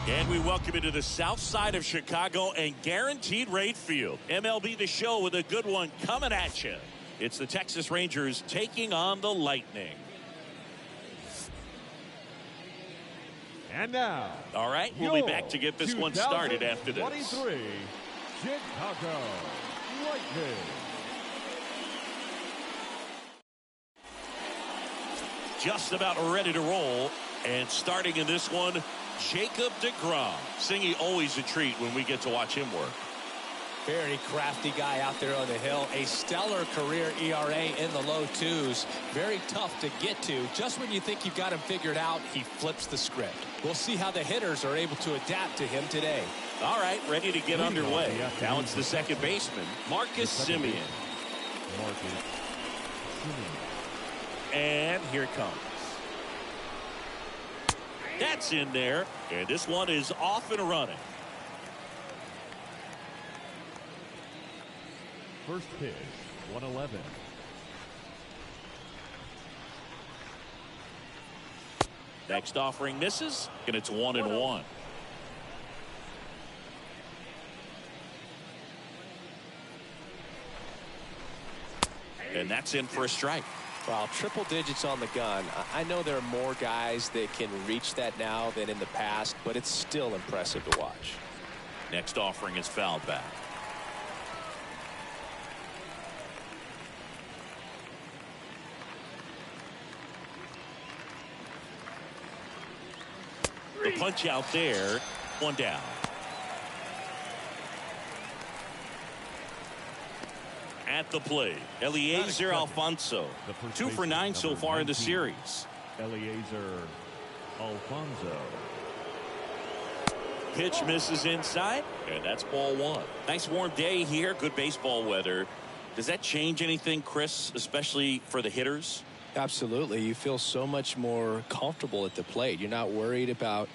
And we welcome you to the south side of Chicago and Guaranteed Rate Field. MLB The Show with a good one coming at you. It's the Texas Rangers taking on the Lightning. And now, all right, we'll be back to get this one started after this. 23 Chicago Lightning. Just about ready to roll. And starting in this one, Jacob deGrom. Singy, always a treat when we get to watch him work. Very crafty guy out there on the hill. A stellar career ERA in the low twos. Very tough to get to. Just when you think you've got him figured out, he flips the script. We'll see how the hitters are able to adapt to him today. All right, ready to get underway. Now it's the second baseman, Marcus Semien. And here it comes. That's in there, and this one is off and running. First pitch, 111. Next offering misses, and it's 1-1. And that's in for a strike. Well, triple digits on the gun. I know there are more guys that can reach that now than in the past, but it's still impressive to watch. Next offering is fouled back. The punch out there, one down. At the plate, Eliezer Alfonso, 2 for 9 so far in the series. Eliezer Alfonso. Pitch misses inside, and that's ball one. Nice warm day here, good baseball weather. Does that change anything, Chris, especially for the hitters? Absolutely. You feel so much more comfortable at the plate. You're not worried about,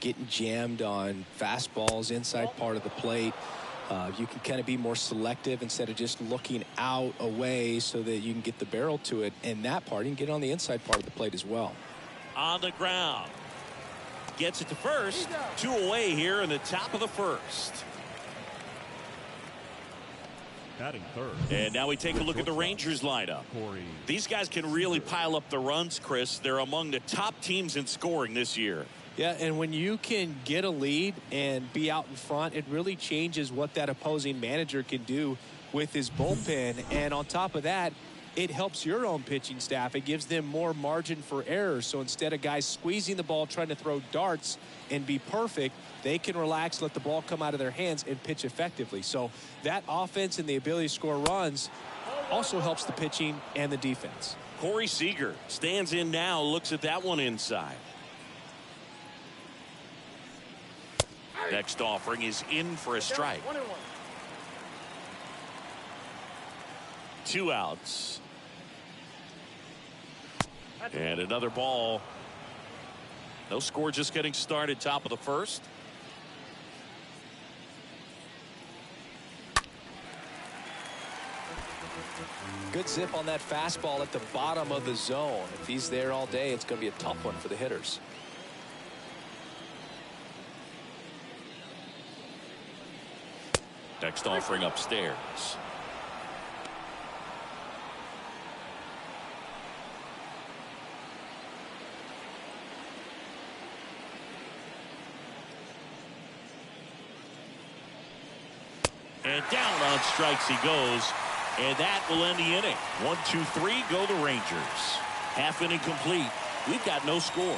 getting jammed on fastballs inside part of the plate. You can kind of be more selective instead of just looking out away so that you can get the barrel to it. And that part, you can get on the inside part of the plate as well. On the ground. Gets it to first. 2 away here in the top of the first. Batting third. And now we take a look at the Rangers lineup. These guys can really pile up the runs, Chris. They're among the top teams in scoring this year. Yeah, and when you can get a lead and be out in front, it really changes what that opposing manager can do with his bullpen. And on top of that, it helps your own pitching staff. It gives them more margin for error. So instead of guys squeezing the ball, trying to throw darts and be perfect, they can relax, let the ball come out of their hands, and pitch effectively. So that offense and the ability to score runs also helps the pitching and the defense. Corey Seager stands in now, looks at that one inside. Next offering is in for a strike. 2 outs. And another ball. No score, just getting started, top of the first. Good zip on that fastball at the bottom of the zone. If he's there all day, it's going to be a tough one for the hitters. Next offering upstairs. And down on strikes he goes. And that will end the inning. 1, 2, 3, go the Rangers. Half inning complete. We've got no score.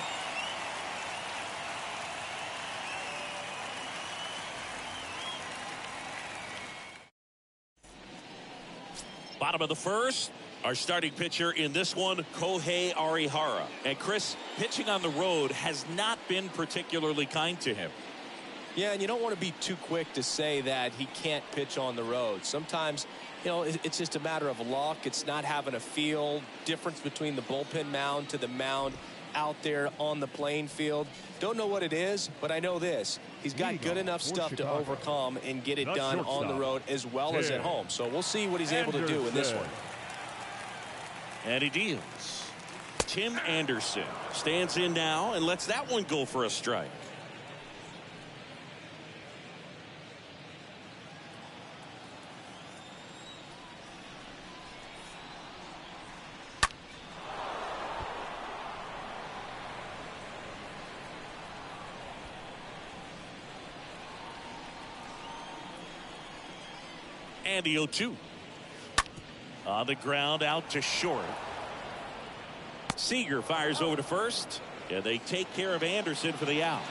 Bottom of the first, our starting pitcher in this one, Kohei Arihara. And Chris, pitching on the road has not been particularly kind to him. Yeah, and you don't want to be too quick to say that he can't pitch on the road. Sometimes, it's just a matter of luck. It's not having a feel. Difference between the bullpen mound to the mound out there on the playing field. Don't know what it is, but I know this. He's got good enough stuff to overcome and get it done on the road as well as at home. So we'll see what he's able to do in this one. And he deals. Tim Anderson stands in now and lets that one go for a strike. And the 0-2. On the ground, out to short. Seager fires over to first. And they take care of Anderson for the out.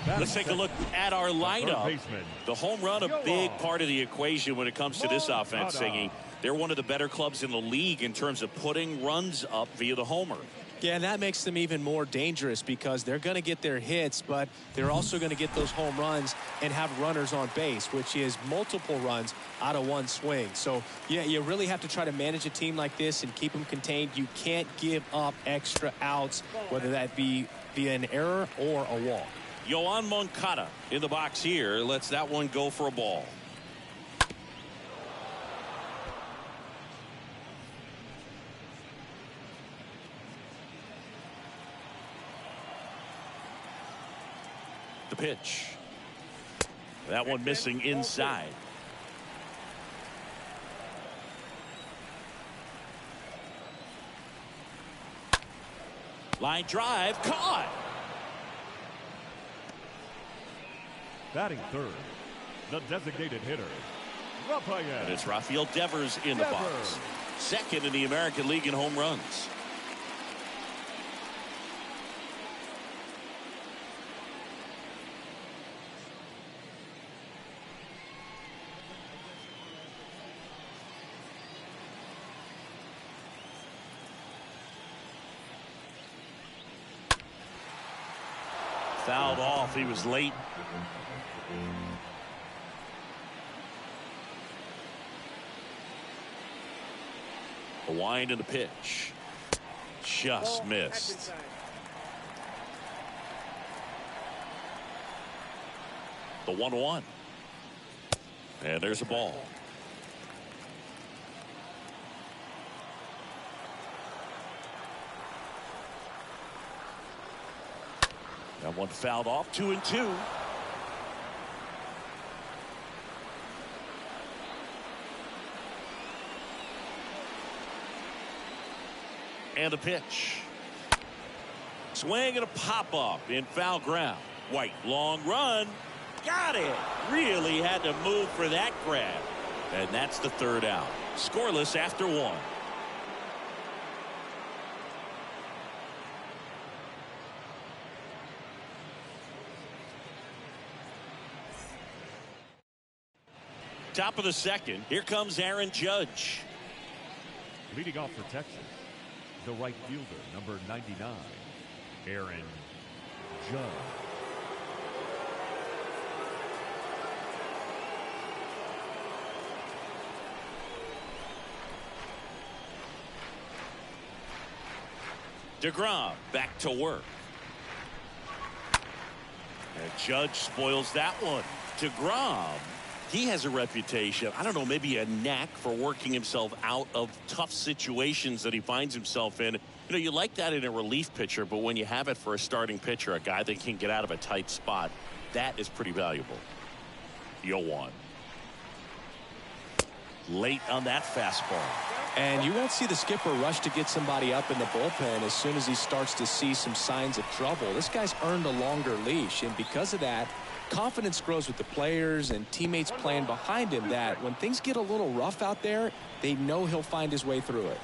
Let's take a look at our lineup. The home run, a big part of the equation when it comes to this offense, Siggy. They're one of the better clubs in the league in terms of putting runs up via the homer. Yeah, and that makes them even more dangerous because they're going to get their hits, but they're also going to get those home runs and have runners on base, which is multiple runs out of one swing. So, yeah, you really have to try to manage a team like this and keep them contained. You can't give up extra outs, whether that be via an error or a walk. Yoan Moncada in the box here. Lets that one go for a ball. The pitch. That one missing inside. Line drive caught. Batting third, the designated hitter, Rafael. And it's Rafael Devers in the box. Second in the American League in home runs. Fouled off. He was late. A wind and a pitch. Just missed. The 1-1. And there's a ball. That one fouled off. 2-2. And a pitch. Swing and a pop up in foul ground. White, long run. Got it. Really had to move for that grab. And that's the third out. Scoreless after one. Top of the second. Here comes Aaron Judge. Leading off for Texas, the right fielder, number 99, Aaron Judge. DeGrom back to work. And Judge spoils that one. DeGrom, he has a reputation, I don't know, maybe a knack for working himself out of tough situations that he finds himself in. You know, you like that in a relief pitcher, but when you have it for a starting pitcher, a guy that can get out of a tight spot, that is pretty valuable. Yoan. Late on that fastball. And you won't see the skipper rush to get somebody up in the bullpen as soon as he starts to see some signs of trouble. This guy's earned a longer leash, and because of that, confidence grows with the players and teammates playing behind him, that when things get a little rough out there, they know he'll find his way through it.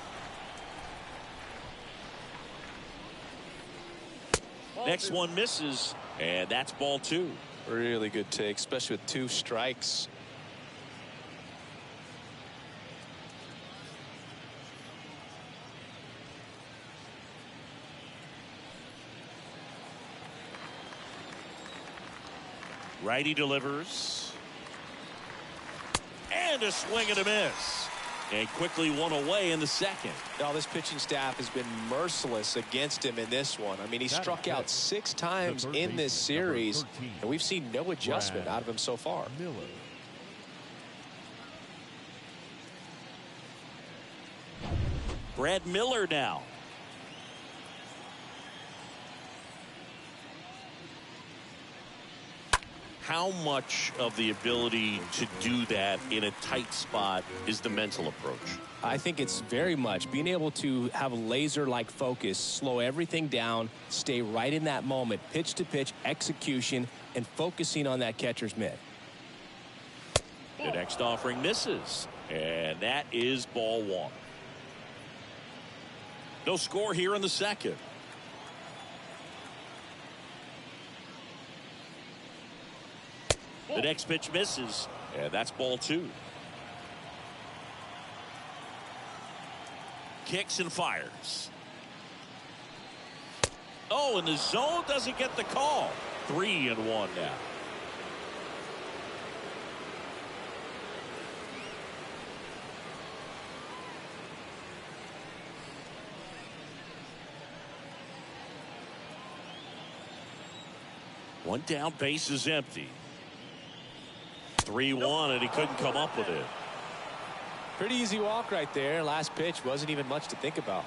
Next one misses, and that's ball two. Really good take, especially with 2 strikes. Righty delivers. And a swing and a miss. And quickly one away in the second. Now, this pitching staff has been merciless against him in this one. I mean, he struck out 6 times in this series, and we've seen no adjustment out of him so far. Miller. Brad Miller now. How much of the ability to do that in a tight spot is the mental approach? I think it's very much being able to have a laser-like focus, slow everything down, stay right in that moment, pitch to pitch execution, and focusing on that catcher's mitt. The next offering misses. And that is ball one. No score here in the second. The next pitch misses. And that's ball two. Kicks and fires. Oh, and the zone doesn't get the call. 3-1 now. One down, base is empty. 3-1, and he couldn't come up with it. Pretty easy walk right there. Last pitch wasn't even much to think about.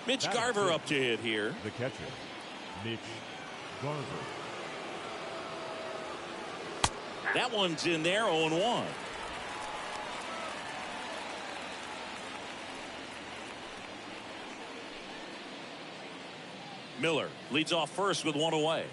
Mitch Garver up to hit here. The catcher, Mitch Garver. That one's in there, 0-1. Miller leads off first with one away.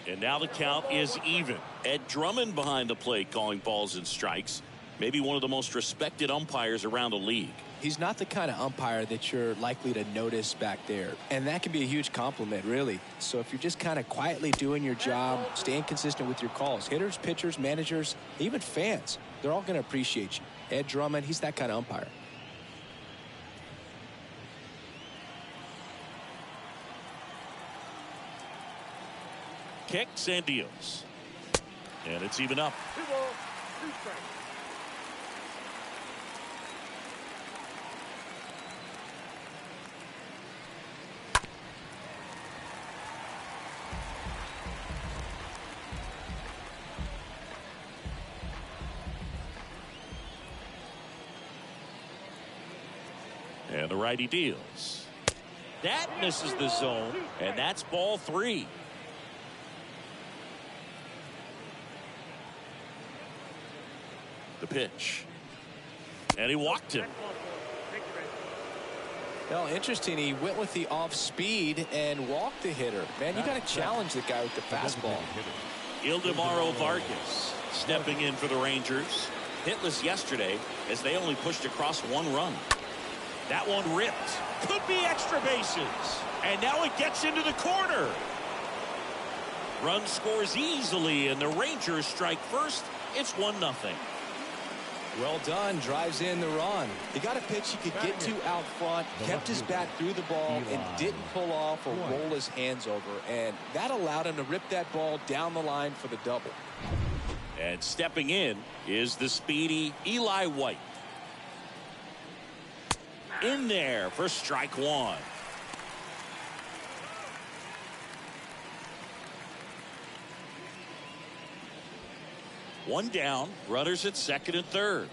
And now the count is even. Ed Drummond behind the plate calling balls and strikes. Maybe one of the most respected umpires around the league. He's not the kind of umpire that you're likely to notice back there. And that can be a huge compliment, really. So if you're just kind of quietly doing your job, staying consistent with your calls, hitters, pitchers, managers, even fans, they're all going to appreciate you. Ed Drummond, he's that kind of umpire. Kicks and deals. And it's even up. And the righty deals. That misses the zone, and that's ball three. The pitch. And he walked him. Well, interesting. He went with the off speed and walked the hitter. Man, you got to challenge the guy with the fastball. Ildemaro Vargas stepping in for the Rangers. Hitless yesterday as they only pushed across one run. That one ripped. Could be extra bases. And now it gets into the corner. Run scores easily, and the Rangers strike first. It's 1-0. Well done. Drives in the run. He got a pitch he could get to out front, kept his bat through the ball, and didn't pull off or roll his hands over. And that allowed him to rip that ball down the line for the double. And stepping in is the speedy Eli White. In there for strike one. One down, runners at second and third.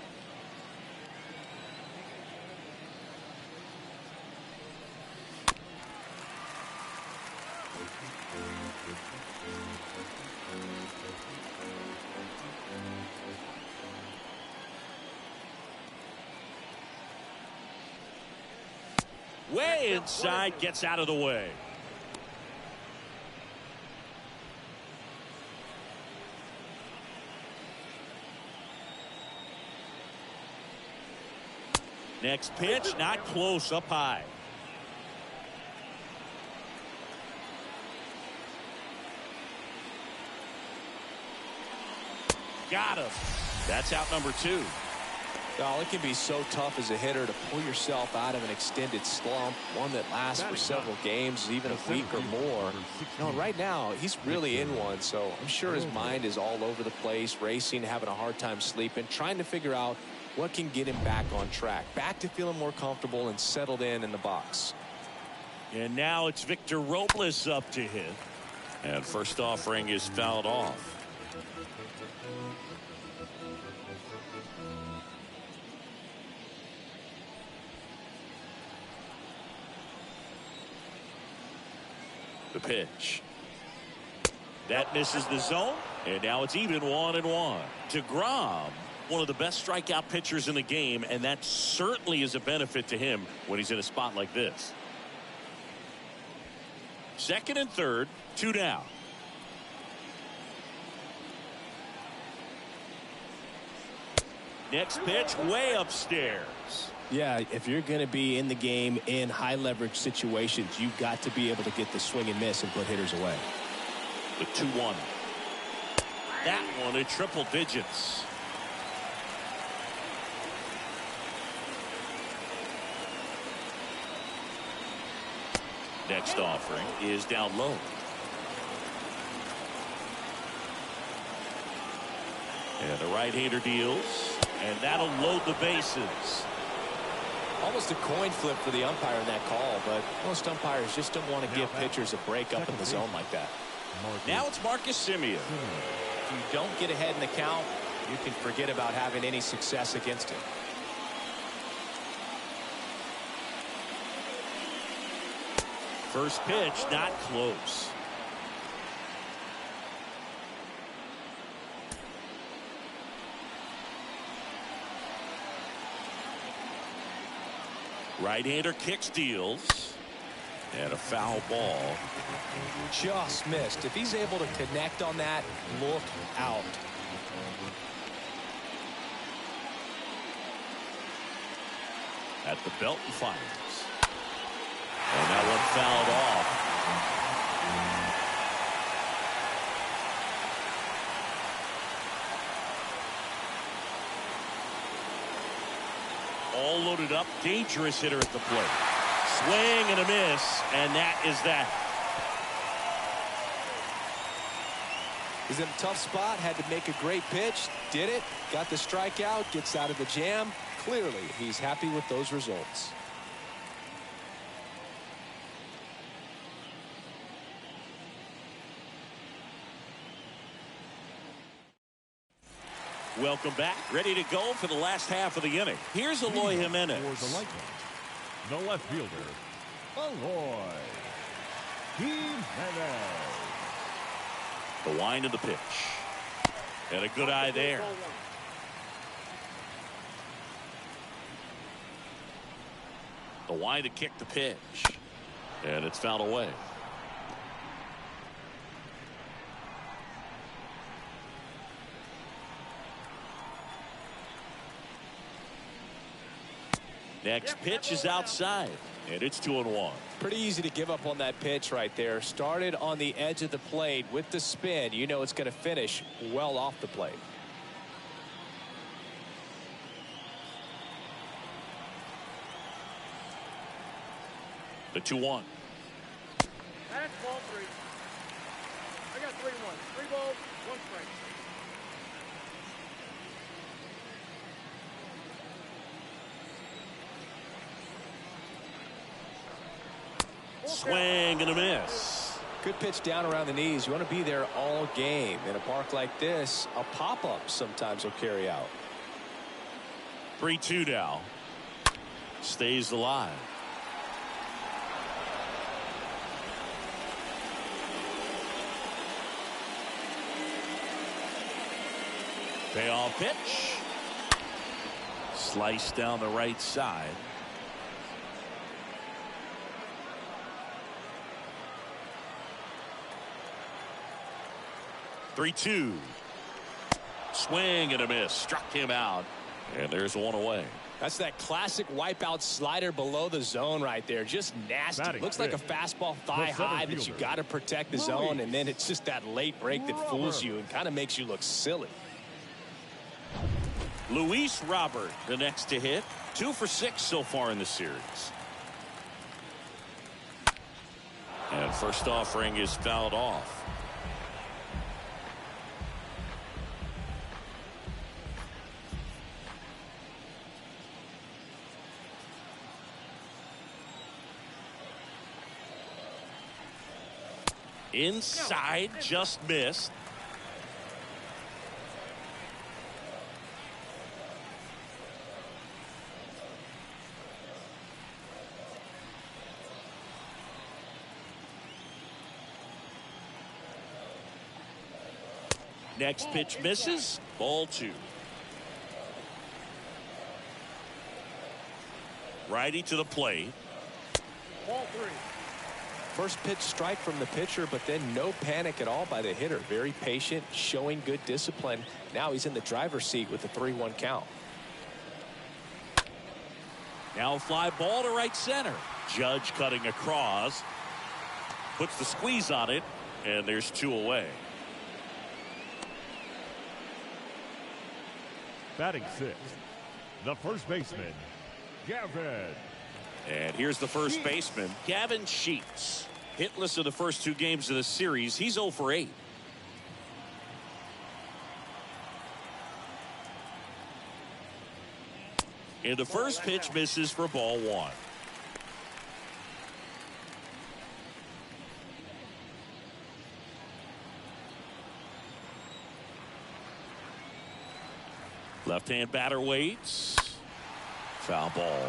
Way inside, gets out of the way. Next pitch, not close, up high. Got him. That's out number two. Well, it can be so tough as a hitter to pull yourself out of an extended slump, one that lasts for several games, even a week or more. No, right now, he's really in one, so I'm sure his mind is all over the place, racing, having a hard time sleeping, trying to figure out what can get him back on track, back to feeling more comfortable and settled in the box. And now it's Victor Robles up to hit. And first offering is fouled off. The pitch. That misses the zone, and now it's even 1-1. DeGrom, one of the best strikeout pitchers in the game, and that certainly is a benefit to him when he's in a spot like this. Second and third, two down. Next pitch way upstairs. Yeah, if you're going to be in the game in high leverage situations, you've got to be able to get the swing and miss and put hitters away. The 2-1. That one at triple digits. Next offering is down low. And the right-hander deals, and that'll load the bases. Almost a coin flip for the umpire in that call, but most umpires just don't want to give pitchers a break up in the zone like that. Now it's Marcus Semien. If you don't get ahead in the count, you can forget about having any success against him. First pitch, not close. Right-hander kicks, deals, and a foul ball. Just missed. If he's able to connect on that, look out. At the belt and fires. And that one fouled off. All loaded up, dangerous hitter at the plate. Swing and a miss, and that is that. He's in a tough spot, had to make a great pitch, did it, got the strikeout, gets out of the jam. Clearly, he's happy with those results. Welcome back. Ready to go for the last half of the inning. Here's Eloy Jimenez. For the Lightning, the left fielder, Eloy Jimenez. The wind of the pitch. And a good eye there. The wind to kick the pitch. And it's fouled away. Next pitch is outside, and it's 2-1. Pretty easy to give up on that pitch right there. Started on the edge of the plate with the spin. You know it's going to finish well off the plate. The 2-1. That's ball 3. I got 3-1. 3 balls, 1 strike. Swing and a miss. Good pitch down around the knees. You want to be there all game. In a park like this, a pop-up sometimes will carry out. 3-2 now. Stays alive. Payoff pitch. Slice down the right side. Three-two. Swing and a miss. Struck him out. And there's one away. That's that classic wipeout slider below the zone right there. Just nasty. Batting Looks like a fastball thigh high that you got to protect the zone, and then it's just that late break that fools you and kind of makes you look silly. Luis Robert, the next to hit. 2 for 6 so far in the series. And first offering is fouled off. Inside, just missed. Next pitch misses. Ball 2. Righty to the plate. Ball 3. First pitch strike from the pitcher, but then no panic at all by the hitter. Very patient, showing good discipline. Now he's in the driver's seat with the 3-1 count. Now a fly ball to right center. Judge cutting across. Puts the squeeze on it. And there's 2 away. Batting 6th, the first baseman, Gavin. And here's the first baseman, Gavin Sheets. Hitless in the first 2 games of the series. He's 0 for 8. And the first pitch misses for ball 1. Left-hand batter waits. Foul ball.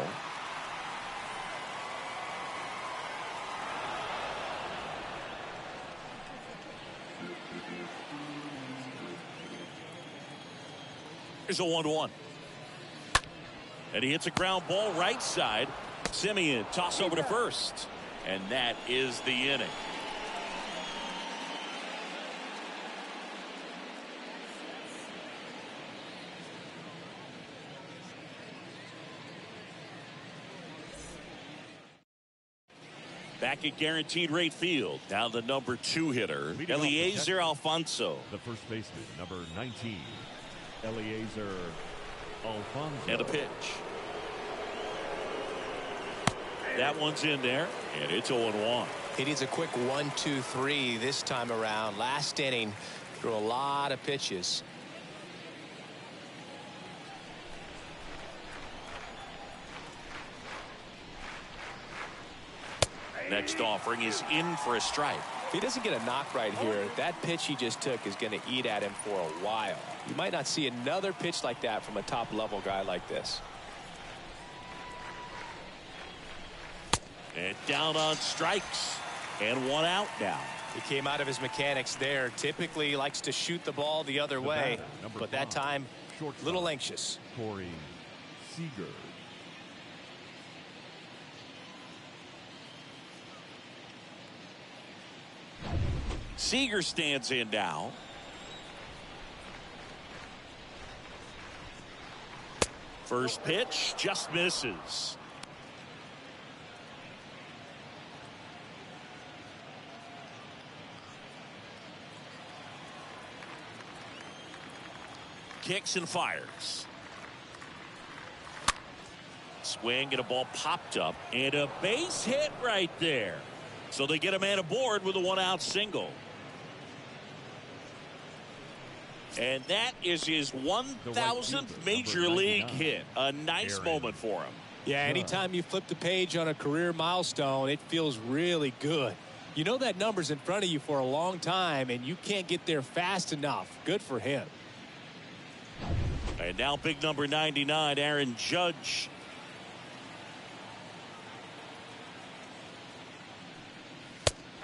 Here's a 1-1. And he hits a ground ball right side. Simeon toss over to first. And that is the inning. Back at guaranteed rate field. Now the number 2 hitter, Eliezer Alfonso. The first baseman, number 19, Eliezer Alfonso. And a pitch. That one's in there, and it's 0-1. He needs a quick 1-2-3 this time around. Last inning, threw a lot of pitches. Next offering is in for a strike. If he doesn't get a knock right here, that pitch he just took is going to eat at him for a while. You might not see another pitch like that from a top-level guy like this. And down on strikes. And 1 out now. He came out of his mechanics there. Typically likes to shoot the ball the other way. But that time, a little anxious. Corey Seager. Seager stands in now. First pitch just misses. Kicks and fires. Swing and a ball popped up and a base hit right there. So they get a man aboard with a 1-out single. And that is his 1,000th major league hit. A nice moment for him. Yeah, anytime you flip the page on a career milestone, it feels really good. You know that number's in front of you for a long time, and you can't get there fast enough. Good for him. And now big number 99, Aaron Judge.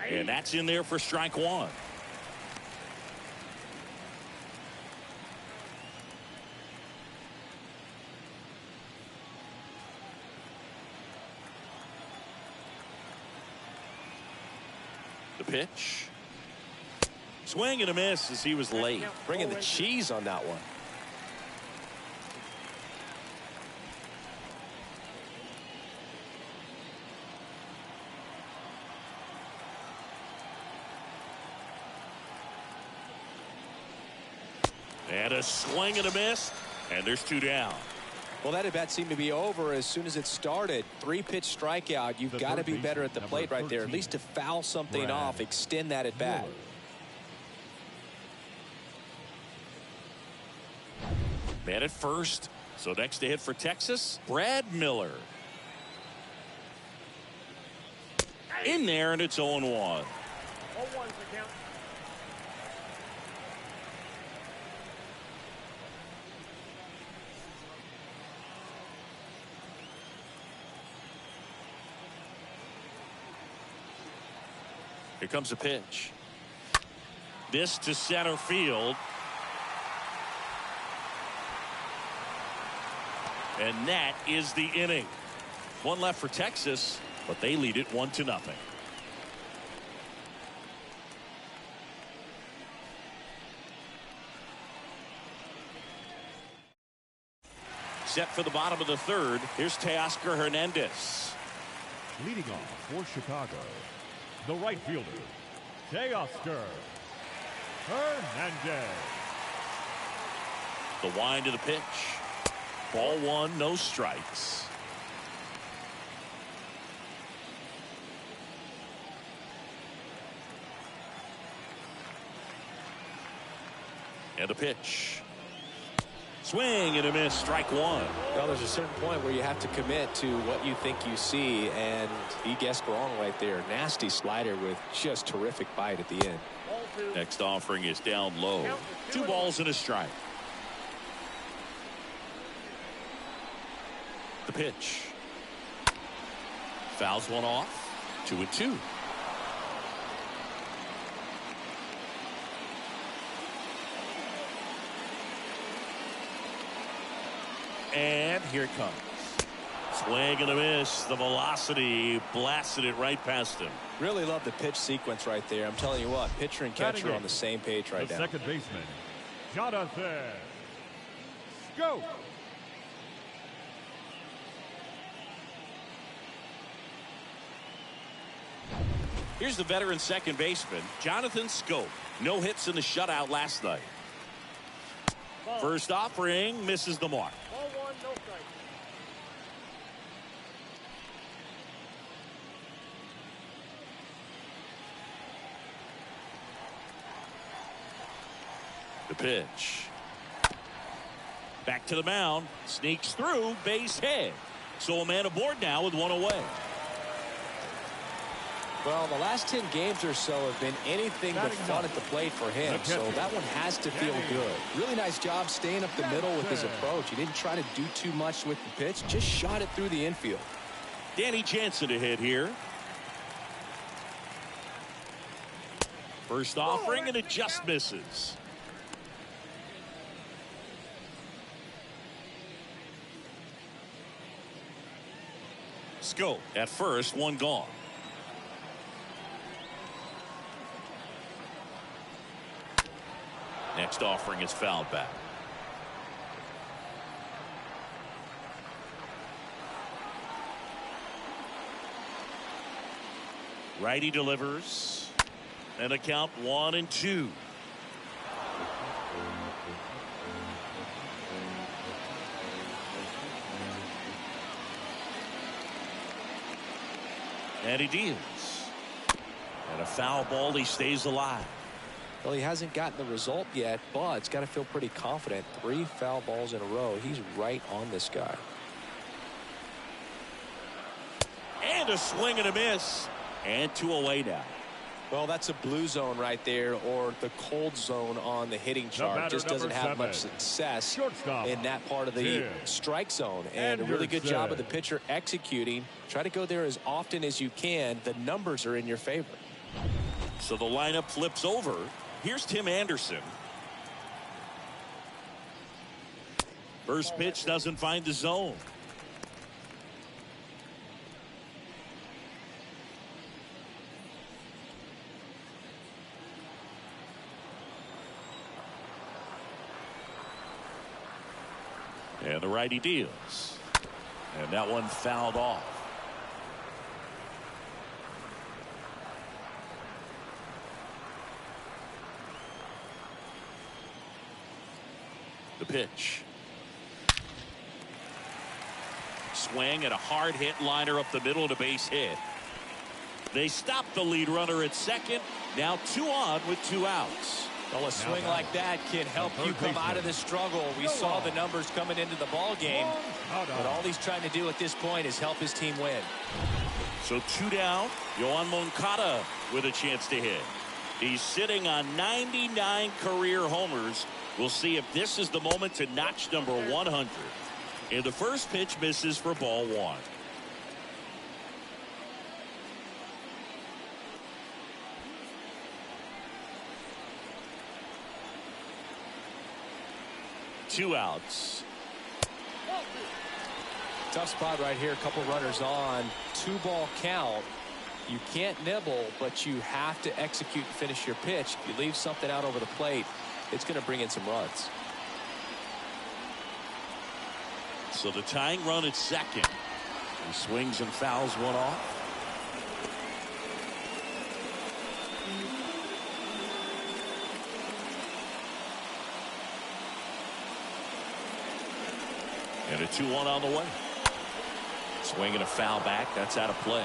And that's in there for strike 1. The pitch. Swing and a miss as he was late. Bringing the cheese on that one. And a swing and a miss. And there's 2 down. Well, that at bat seemed to be over as soon as it started. 3-pitch strikeout. You've got to be better at the plate right there, at least to foul something off, extend that at bat. Man at first. So next to hit for Texas, Brad Miller. In there, and it's 0-1. 0-1's the count. Here comes a pitch. This to center field. And that is the inning. 1 left for Texas, but they lead it 1-0. set for the bottom of the third. Here's Teoscar Hernandez. Leading off for Chicago, the right fielder, Teoscar Hernandez. The wind of the pitch. Ball one, no strikes. And a pitch. Swing and a miss, strike one. Well, there's a certain point where you have to commit to what you think you see, and he guessed wrong right there. Nasty slider with just terrific bite at the end. Next offering is down low. 2 balls and a strike. The pitch. Fouls one off. 2-2. And here it comes. Swing and a miss. The velocity blasted it right past him. Really love the pitch sequence right there. I'm telling you what, pitcher and catcher are on the same page right now. Second baseman, Jonathan. Go. Here's the veteran second baseman, Jonathan Scope. No hits in the shutout last night. First offering misses the mark. Ball one, no strike. The pitch. Back to the mound. Sneaks through. Base hit. So a man aboard now with one away. Well, the last 10 games or so have been anything but fun at the plate for him, so that one has to feel good. Really nice job staying up the middle with his approach. He didn't try to do too much with the pitch, just shot it through the infield. Danny Jansen to hit here. First offering, and it just misses. Scope at first, one gone. Next offering is fouled back. Righty delivers. And a count 1-2. And he deals. And a foul ball, he stays alive. Well, he hasn't gotten the result yet, but it's got to feel pretty confident. 3 foul balls in a row. He's right on this guy. And a swing and a miss. And 2 away now. Well, that's a blue zone right there, or the cold zone on the hitting chart. Just doesn't have much success in that part of the strike zone. And a really good job of the pitcher executing. Try to go there as often as you can. The numbers are in your favor. So the lineup flips over. Here's Tim Anderson. First pitch doesn't find the zone. And the righty deals. And that one fouled off. The pitch. Swing and a hard hit liner up the middle to base hit. They stop the lead runner at second. Now 2 on with 2 outs. Well, a swing like that can help you come out of the struggle. We saw the numbers coming into the ball game, but all he's trying to do at this point is help his team win. So 2 down. Yoan Moncada with a chance to hit. He's sitting on 99 career homers. We'll see if this is the moment to notch number 100. And the first pitch misses for ball 1. Two outs. Tough spot right here. A couple runners on. 2-ball count. You can't nibble, but you have to execute and finish your pitch. If you leave something out over the plate, it's going to bring in some runs. So the tying run at second. He swings and fouls one off. And a 2-1 on the way. Swing and a foul back. That's out of play.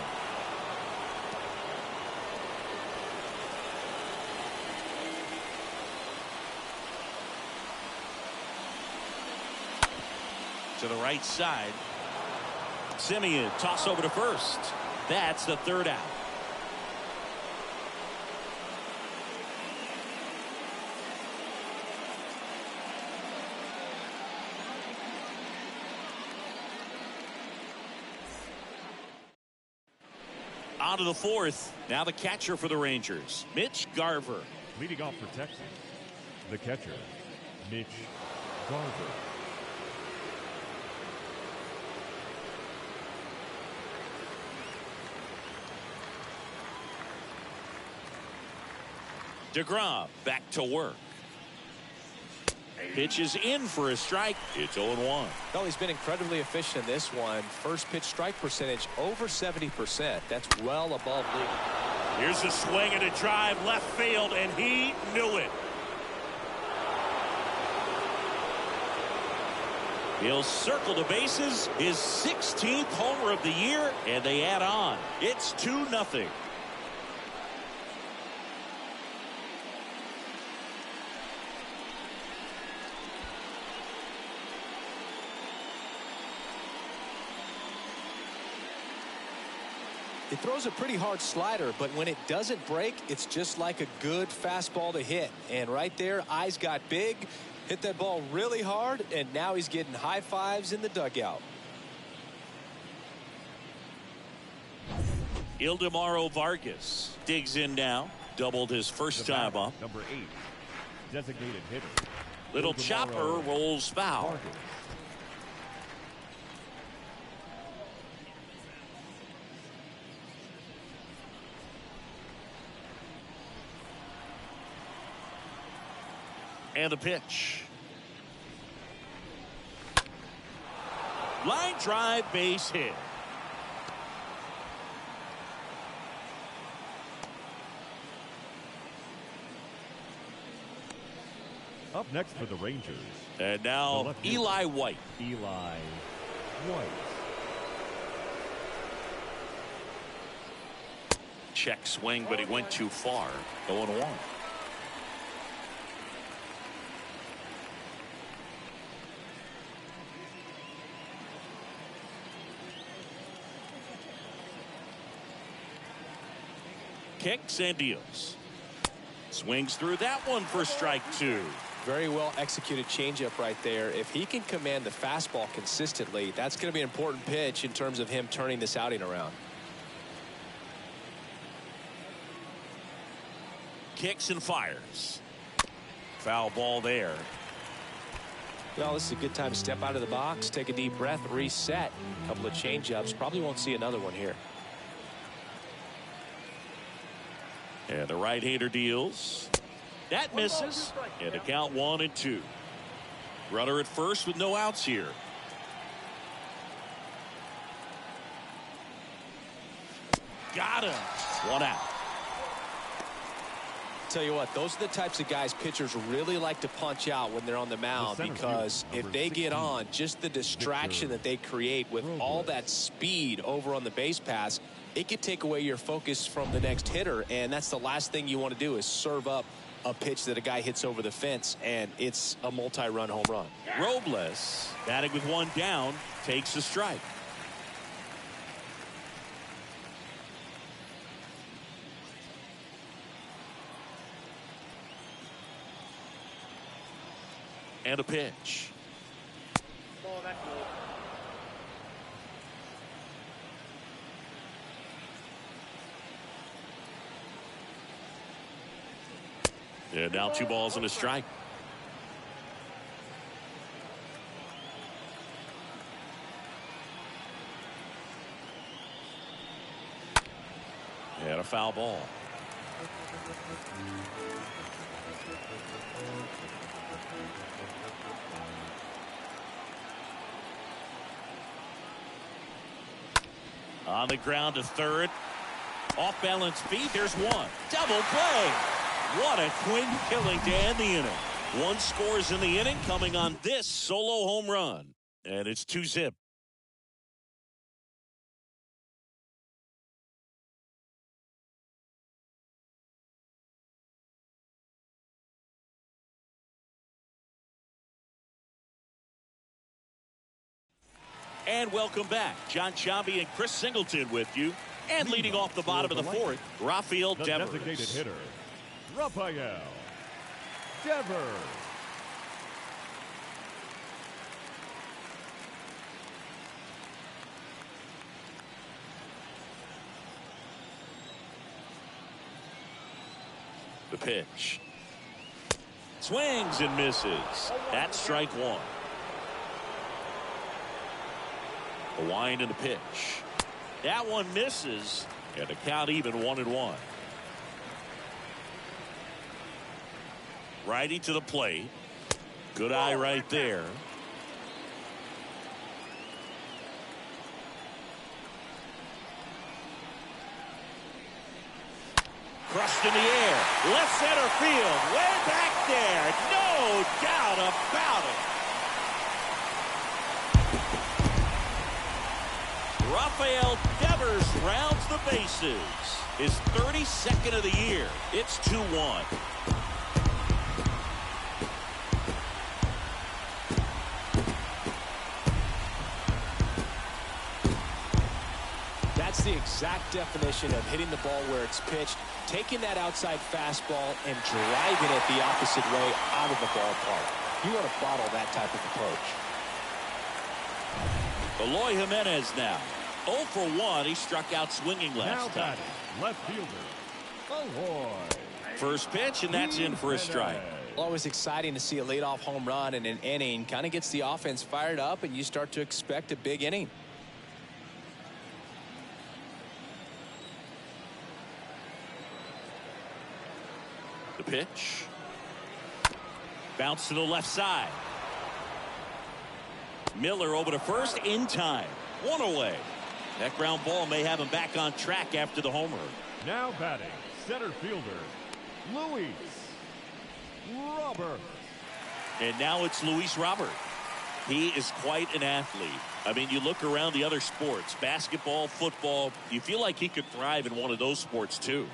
To the right side. Simeon, toss over to first. That's the third out. On to the fourth. Now the catcher for the Rangers, Mitch Garver. Leading off for Texas, the catcher, Mitch Garver. DeGrom back to work. Pitch is in for a strike. It's 0-1. Well, he's been incredibly efficient in this one. First pitch strike percentage over 70%. That's well above league. Here's a swing and a drive left field, and he knew it. He'll circle the bases. His 16th homer of the year, and they add on. It's 2-0. He throws a pretty hard slider, but when it doesn't break, it's just like a good fastball to hit. And right there, eyes got big, hit that ball really hard, and now he's getting high fives in the dugout. Ildemaro Vargas digs in now. Doubled his first time up. Number 8, designated hitter. Little Ildemaro chopper rolls foul. Vargas. And the pitch. Line drive, base hit. Up next for the Rangers. And now Eli White. Eli White. Check swing, but he went too far. 0-1. Kicks and deals. Swings through that one for strike 2. Very well executed changeup right there. If he can command the fastball consistently, that's going to be an important pitch in terms of him turning this outing around. Kicks and fires. Foul ball there. Well, this is a good time to step out of the box, take a deep breath, reset. A couple of changeups. Probably won't see another one here. And the right-hander deals. That misses. And a count 1-2. Runner at first with no outs here. Got him. 1 out. Tell you what, those are the types of guys pitchers really like to punch out when they're on the mound, because if they get on, just the distraction that they create with all that speed over on the base pass, it could take away your focus from the next hitter, and that's the last thing you want to do is serve up a pitch that a guy hits over the fence, and it's a multi-run home run. Robles, batting with 1 down, takes a strike. And a pitch. Ball, that's good. And now 2 balls and a strike. And a foul ball. On the ground to third. Off balance feet. There's one. Double play. What a quick killing to end the inning. One scores in the inning coming on this solo home run. And it's 2-zip. And welcome back. John Sciambi and Chris Singleton with you. And leading off the bottom of the fourth, Rafael Devers. Designated hitter, Rafael Devers. The pitch. Swings and misses. That's strike one. The wind and the pitch. That one misses. And the count even 1-1. Righty to the plate. Good eye right there. Crushed in the air. Left center field. Way back there. No doubt about it. Rafael Devers rounds the bases. His 32nd of the year. It's 2-1. That's the exact definition of hitting the ball where it's pitched, taking that outside fastball and driving it the opposite way out of the ballpark. You want to bottle that type of approach. Eloy Jimenez now. 0 for 1. He struck out swinging last time. Left fielder, Eloy. First pitch, and that's in for a strike. Always exciting to see a leadoff home run in an inning. Kind of gets the offense fired up, and you start to expect a big inning. The pitch. Bounce to the left side. Miller over to first in time. One away. That ground ball may have him back on track after the homer. Now batting, center fielder, Luis Robert. And now it's Luis Robert. He is quite an athlete. I mean, you look around the other sports, basketball, football, you feel like he could thrive in one of those sports too.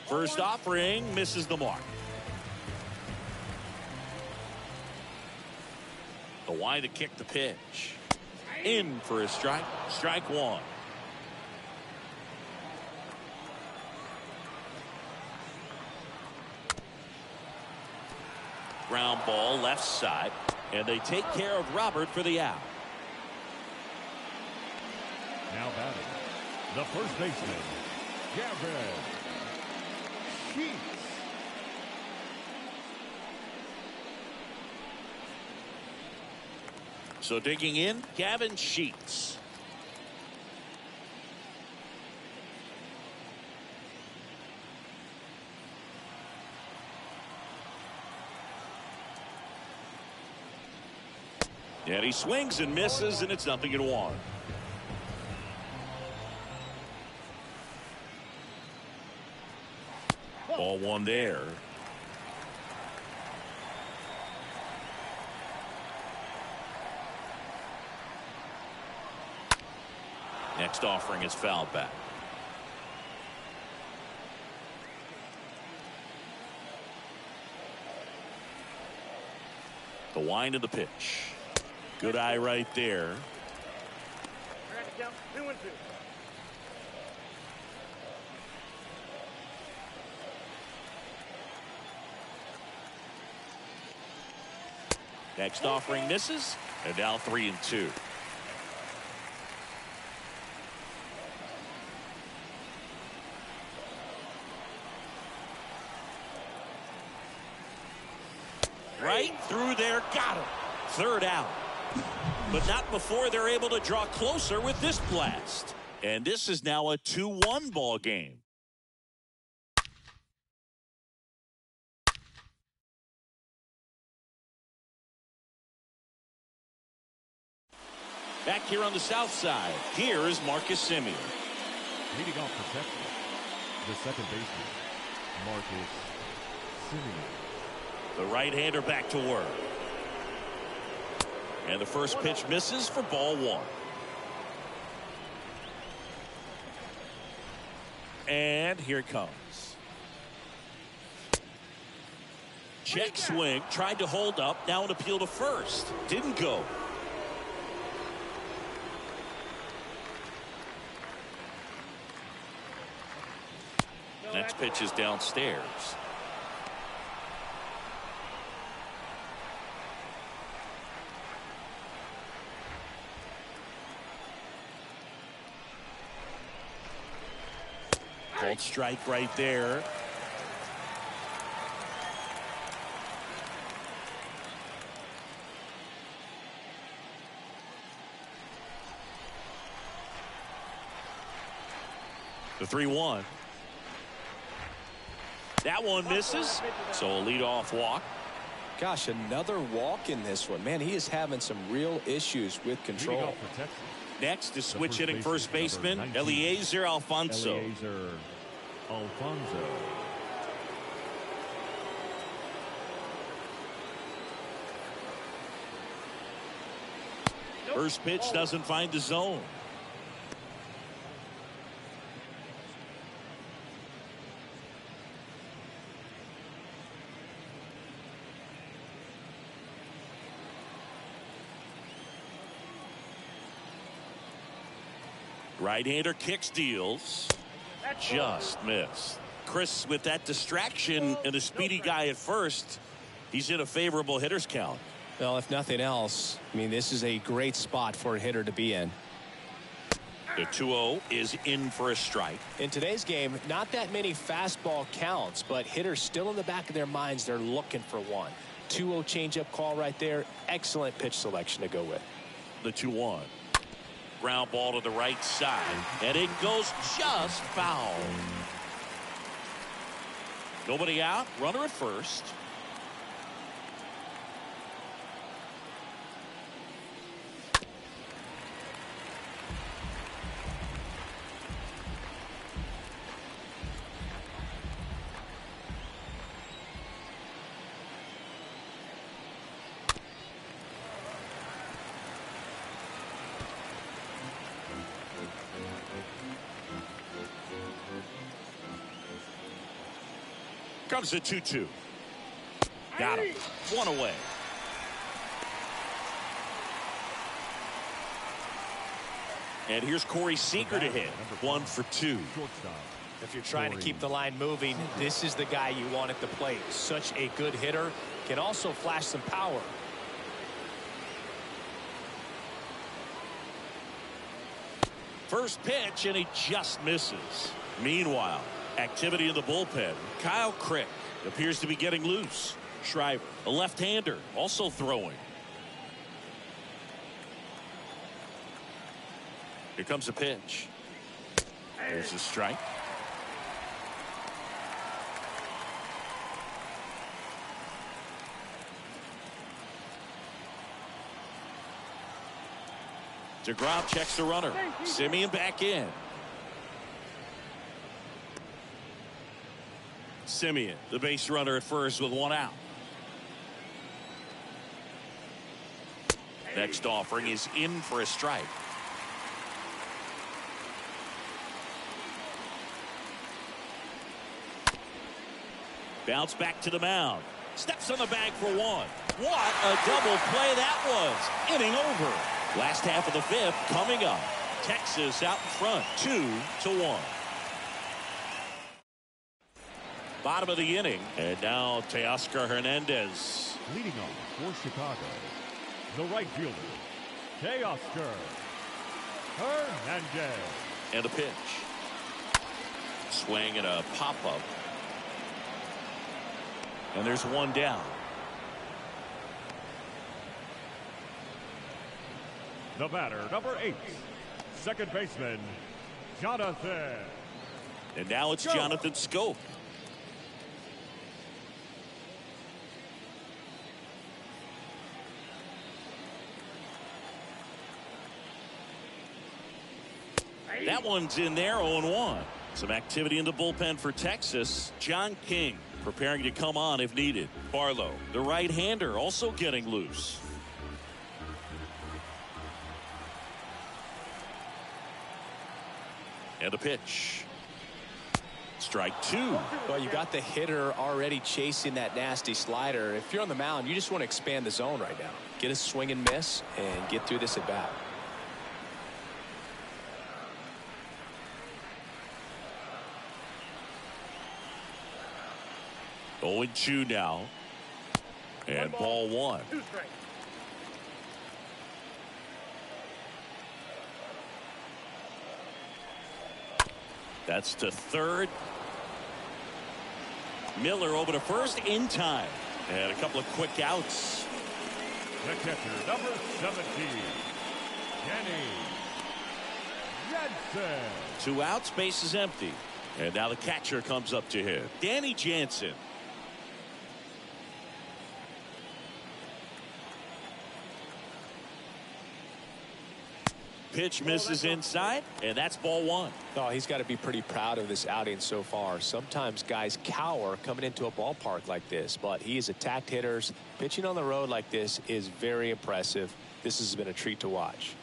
First offering misses the mark. The wind to kick the pitch. In for a strike. Strike one. Ground ball left side. And they take care of Robert for the out. Now batting, the first baseman, Gavin Sheets. So digging in, Gavin Sheets. And he swings and misses, and it's 0-1. Ball one there. Next offering is fouled back. The wind of the pitch. Good eye right there. 2-2. Next offering misses, and now 3-2. Right through there, got him. Third out. But not before they're able to draw closer with this blast. And this is now a 2-1 ball game. Back here on the south side, here is Marcus Semien. Leading off for Texas, the second baseman, Marcus Semien. The right-hander back to work. And the first pitch misses for ball one. And here it comes. Check swing, tried to hold up, now an appeal to first. Didn't go. Next pitch is downstairs. Called strike right there. The 3-1. That one misses, so a leadoff walk. Gosh, another walk in this one. Man, he is having some real issues with control. Next is switch hitting first baseman, Eliezer Alfonso. Eliezer Alfonso. First pitch doesn't find the zone. Right-hander kicks, deals. Just missed. Chris, with that distraction and a speedy guy at first, he's in a favorable hitter's count. Well, if nothing else, I mean, this is a great spot for a hitter to be in. The 2-0 is in for a strike. In today's game, not that many fastball counts, but hitters still in the back of their minds, they're looking for one. 2-0 changeup call right there. Excellent pitch selection to go with. The 2-1. Ground ball to the right side, and it goes just foul. Nobody out, runner at first. Comes the 2-2. Got him. One away. And here's Corey Seager to hit. 1 for 2. If you're trying to keep the line moving, this is the guy you want at the plate. Such a good hitter. Can also flash some power. First pitch, and he just misses. Meanwhile, activity in the bullpen. Kyle Crick appears to be getting loose. Shriver, a left-hander, also throwing. Here comes a pitch. There's a strike. DeGrom checks the runner. Semien back in. Semien, the base runner at first with one out. Next offering is in for a strike. Bounce back to the mound. Steps on the bag for one. What a double play that was. Inning over. Last half of the fifth coming up. Texas out in front, 2-1. Bottom of the inning. And now Teoscar Hernandez. Leading off for Chicago, the right fielder, Teoscar Hernandez. And a pitch. Swing and a pop-up. And there's one down. The batter, number 8, second baseman, Jonathan. And now it's Jonathan Schoop. That one's in there, 0-1. Some activity in the bullpen for Texas. John King preparing to come on if needed. Barlow, the right-hander, also getting loose. And the pitch. Strike two. Well, you got the hitter already chasing that nasty slider. If you're on the mound, you just want to expand the zone right now. Get a swing and miss and get through this at bat. 0-2 now. And ball one. That's to third. Miller over to first in time. And a couple of quick outs. The catcher, number 17, Kenny Jensen. 2 outs, base is empty. And now the catcher comes up to hit. Danny Jansen. Pitch misses inside, and that's ball one. Oh, he's got to be pretty proud of this outing so far. Sometimes guys cower coming into a ballpark like this, but he has attacked hitters. Pitching on the road like this is very impressive. This has been a treat to watch.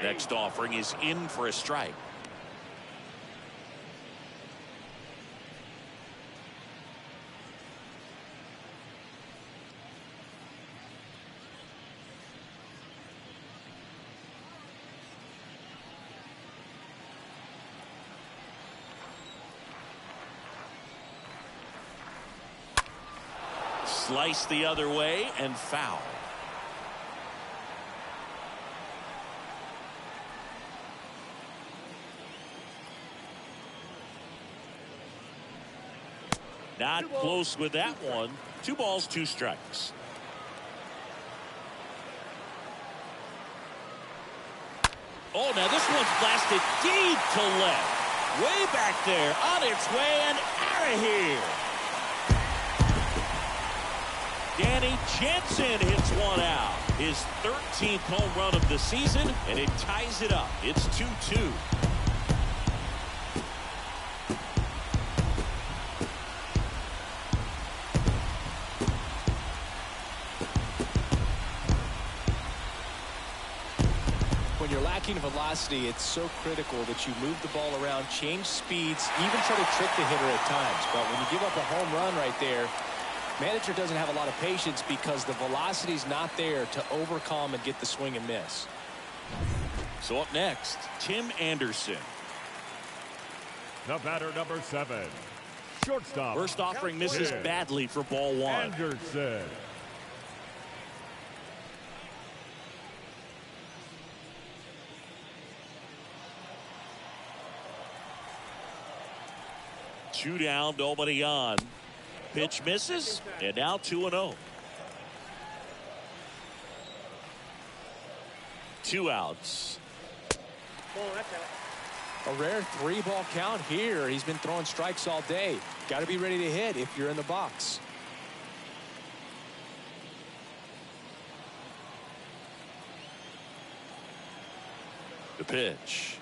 Next offering is in for a strike. Slice the other way and foul. Not close with that one. 2 balls, 2 strikes. Oh, now this one's blasted deep to left. Way back there, on its way and out of here. Danny Jansen hits one out. His 13th home run of the season, and it ties it up. It's 2-2. When you're lacking velocity, it's so critical that you move the ball around, change speeds, even try to trick the hitter at times. But when you give up a home run right there, manager doesn't have a lot of patience because the velocity's not there to overcome and get the swing and miss. So up next, Tim Anderson. The batter, number 7, shortstop. First offering misses badly for ball one. Anderson. Two down, nobody on. Pitch misses, and now 2-0. 2 outs. A rare 3-ball count here. He's been throwing strikes all day. Got to be ready to hit if you're in the box. The pitch.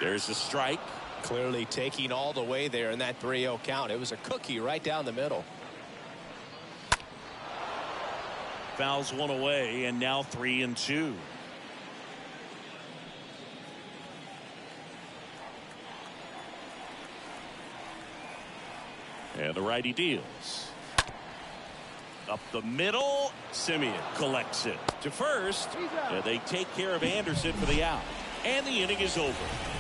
There's the strike. Clearly taking all the way there in that 3-0 count. It was a cookie right down the middle. Fouls one away, and now 3-2. And the righty deals. Up the middle, Simeon collects it to first, and they take care of Anderson for the out. And the inning is over.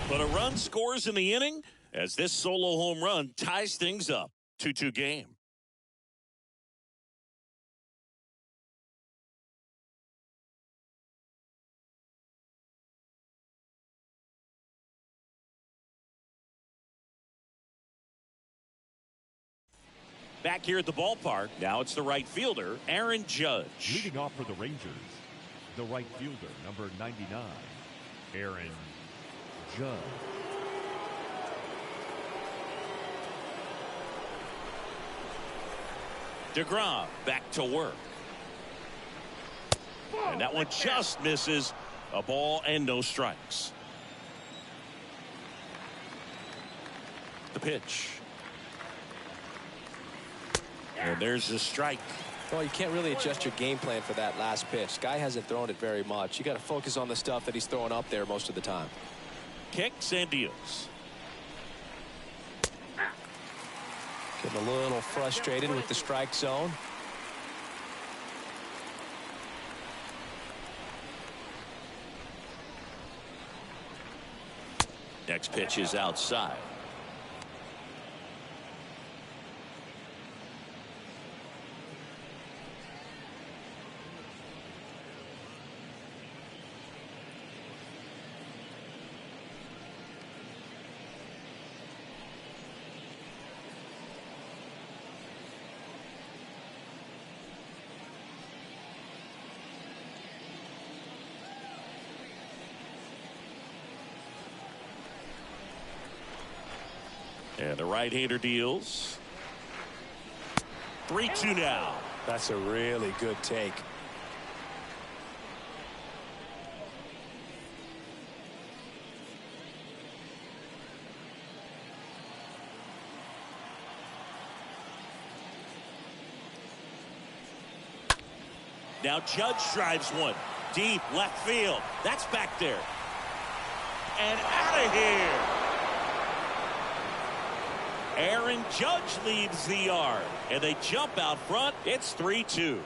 But a run scores in the inning as this solo home run ties things up. 2-2 game. Back here at the ballpark, now it's the right fielder, Aaron Judge. Leading off for the Rangers, the right fielder, number 99, Aaron Judge. DeGrom back to work. And that one just misses. A ball and no strikes. The pitch. And there's the strike. Well, you can't really adjust your game plan for that last pitch. Guy hasn't thrown it very much. You got to focus on the stuff that he's throwing up there most of the time. Kicks and deals. Getting a little frustrated with the strike zone. Next pitch is outside. And the right-hander deals. 3-2 now. That's a really good take. Now Judge drives one. Deep left field. That's back there. And out of here. Aaron Judge leaves the yard, and they jump out front. It's 3-2.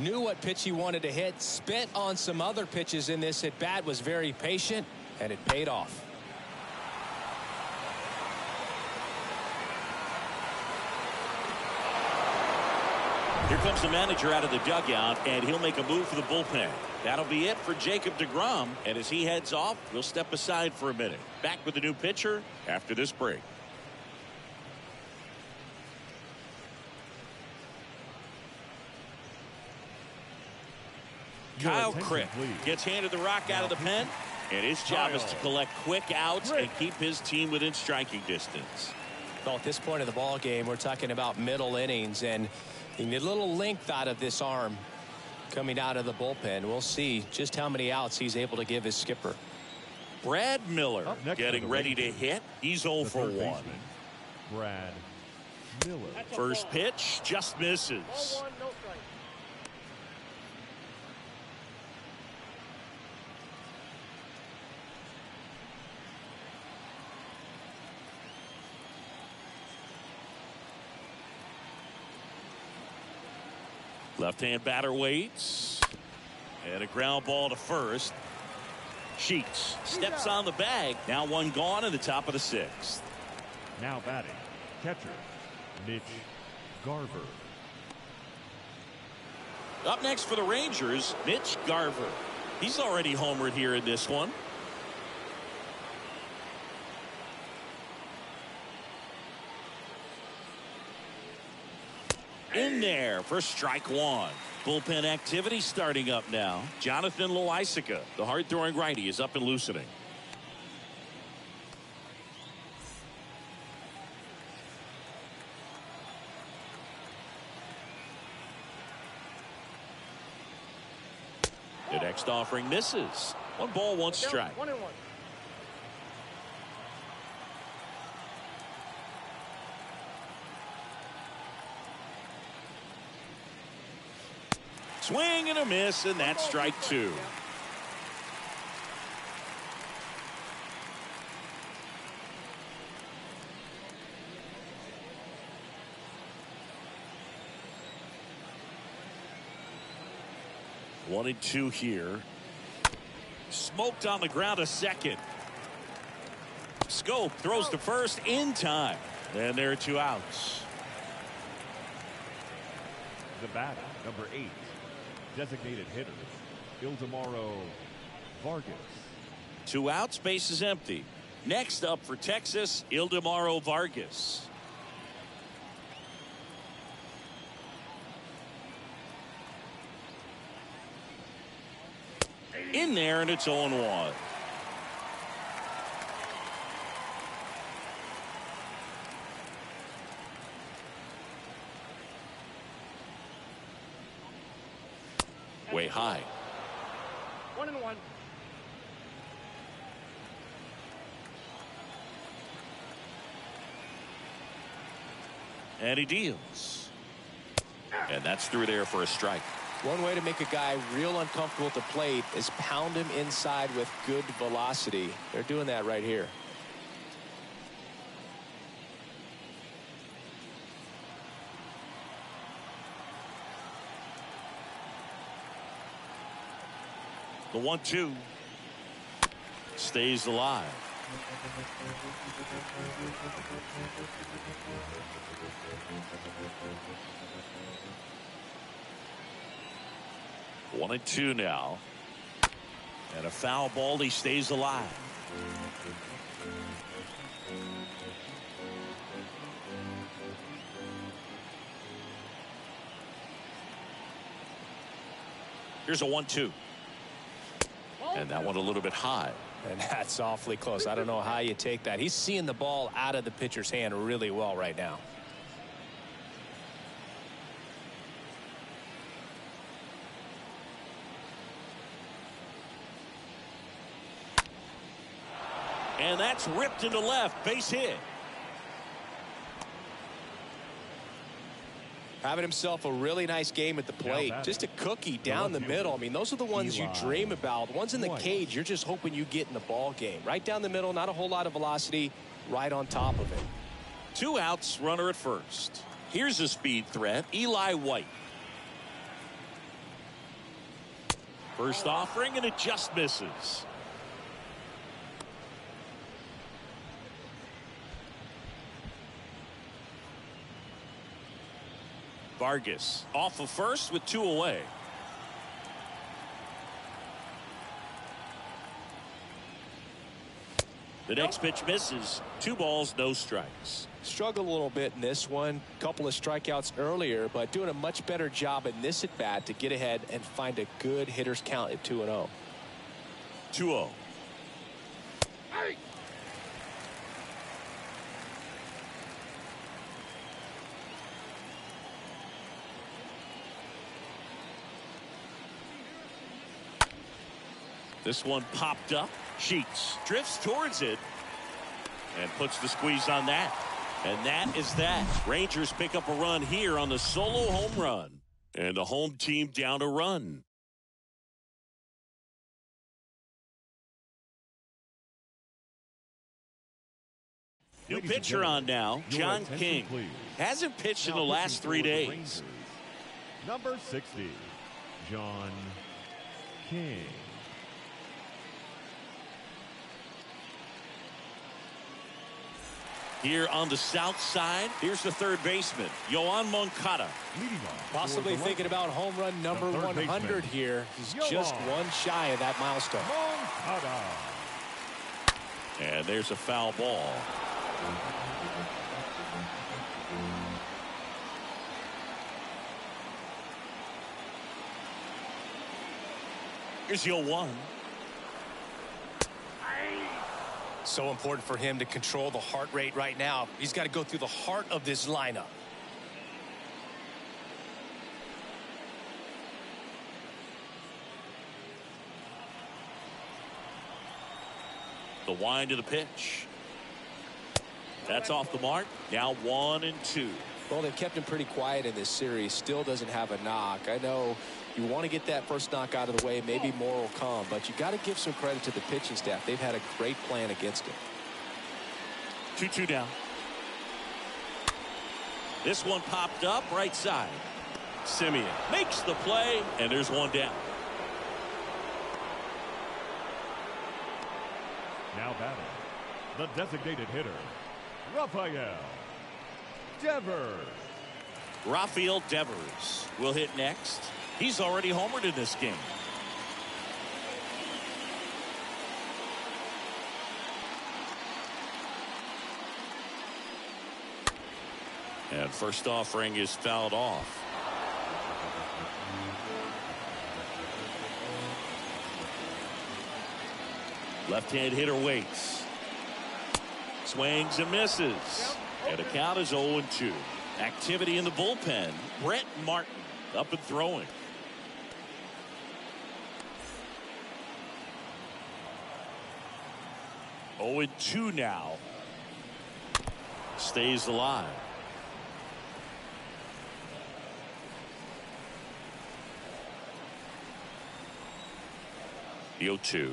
Knew what pitch he wanted to hit, spent on some other pitches in this at bat, was very patient, and it paid off. Here comes the manager out of the dugout, and he'll make a move for the bullpen. That'll be it for Jacob deGrom, and as he heads off, we'll step aside for a minute. Back with the new pitcher after this break. Kyle Crick gets handed the rock out of the pen, and his job is to collect quick outs and keep his team within striking distance. Well, at this point of the ball game, we're talking about middle innings, and you need a little length out of this arm coming out of the bullpen. We'll see just how many outs he's able to give his skipper. Brad Miller getting ready to hit. He's 0 for 1. Brad Miller. First pitch just misses. 0-1, no strike. Left-hand batter waits. And a ground ball to first. Sheets steps on the bag. Now one gone in the top of the 6th. Now batting, catcher, Mitch Garver. Up next for the Rangers, Mitch Garver. He's already homered here in this one. In there for strike one. Bullpen activity starting up now. Jonathan Loaisiga, the hard-throwing righty, is up and loosening. The next offering misses. 1 ball, 1 strike. 1-1. Swing and a miss, and that's strike 2. One and 2 here. Smoked on the ground a second. Scope throws to first in time. And there are 2 outs. The batter, number 8. Designated hitter, Ildemaro Vargas. 2 outs, base is empty. Next up for Texas, Ildemaro Vargas. in there, and it's 0-1. Way high. 1-1. And he deals. And that's through there for a strike. One way to make a guy real uncomfortable at the plate is pound him inside with good velocity. They're doing that right here. The 1-2 stays alive. One and two now. And a foul ball. He stays alive. Here's a 1-2. And that one a little bit high. And that's awfully close. I don't know how you take that. He's seeing the ball out of the pitcher's hand really well right now. And that's ripped into left. Base hit. Having himself a really nice game at the plate. Just a cookie down the middle. I mean, those are the ones you dream about. Ones in the cage, you're just hoping you get in the ball game. Right down the middle, not a whole lot of velocity, right on top of it. 2 outs, runner at first. Here's a speed threat, Eli White. First offering, and it just misses. Vargas off of first with 2 away. The next pitch misses. 2 balls, no strikes. Struggled a little bit in this one. Couple of strikeouts earlier, but doing a much better job in this at bat to get ahead and find a good hitter's count at 2-0. 2-0. Hey! This one popped up. Sheets drifts towards it and puts the squeeze on that. And that is that. Rangers pick up a run here on the solo home run. And the home team down a run. New pitcher on now, John King. Hasn't pitched in the last 3 days. Number 60, John King. Here on the south side, here's the third baseman, Yoan Moncada. Possibly thinking about home run number 100 here. He's just one shy of that milestone. Moncada. And there's a foul ball. Here's the 0-1. So important for him to control the heart rate right now. He's got to go through the heart of this lineup. The wind of the pitch. That's off the mark. Now 1-2. Well, they've kept him pretty quiet in this series. Still doesn't have a knock. I know you want to get that first knock out of the way. Maybe more will come. But you got to give some credit to the pitching staff. They've had a great plan against him. 2-2 down. This one popped up right side. Simeon makes the play, and there's one down. Now batting, the designated hitter, Rafael Devers. Rafael Devers will hit next. He's already homered in this game. And first offering is fouled off. Left-hand hitter waits. Swings and misses. And the count is 0-2. Activity in the bullpen. Brett Martin up and throwing. Oh, 0-2 now. Stays alive. The 0-2.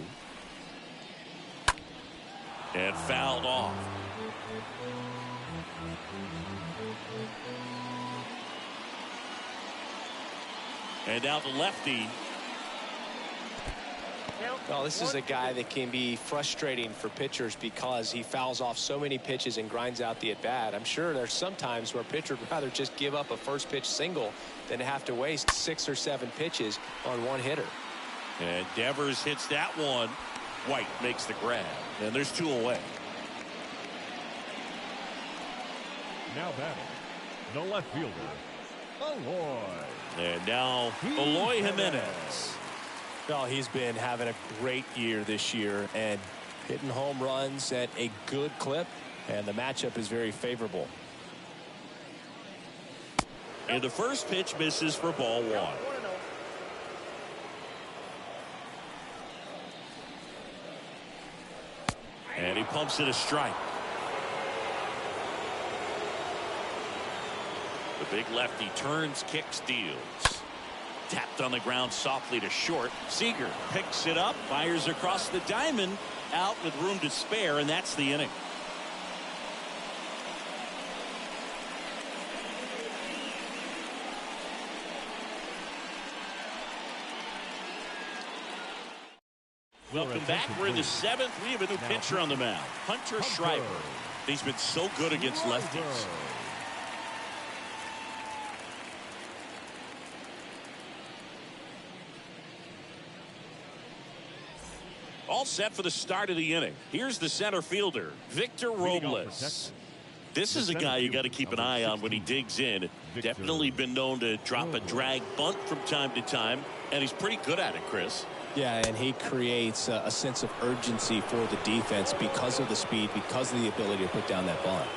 And fouled off. And now the lefty. Well, this is a guy that can be frustrating for pitchers because he fouls off so many pitches and grinds out the at-bat. I'm sure there's some times where a pitcher would rather just give up a first pitch single than to have to waste 6 or 7 pitches on one hitter. And Devers hits that one. White makes the grab. And there's 2 away. Now batting, the left fielder, Eloy. And now Eloy Jimenez. Well, he's been having a great year this year and hitting home runs at a good clip, and the matchup is very favorable. And the first pitch misses for ball 1. And he pumps it a strike. The big lefty turns, kicks, deals. Tapped on the ground softly to short. Seager picks it up, fires across the diamond, out with room to spare, and that's the inning. Welcome back. We're in the 7th. We have a new pitcher on the mound, Hunter Schreiber. He's been so good against lefties. All set for the start of the inning. Here's the center fielder, Victor Robles. This is a guy you got to keep an eye on when he digs in. Definitely been known to drop a drag bunt from time to time, and he's pretty good at it, Chris. Yeah, and he creates a sense of urgency for the defense because of the speed, because of the ability to put down that bunt.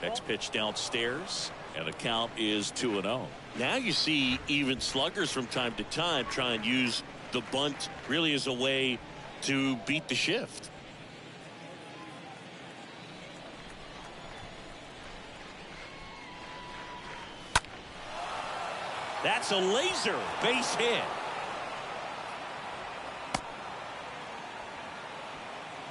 Next pitch downstairs, and the count is 2-0. Now you see even sluggers from time to time try and use the bunt really as a way to beat the shift. That's a laser base hit.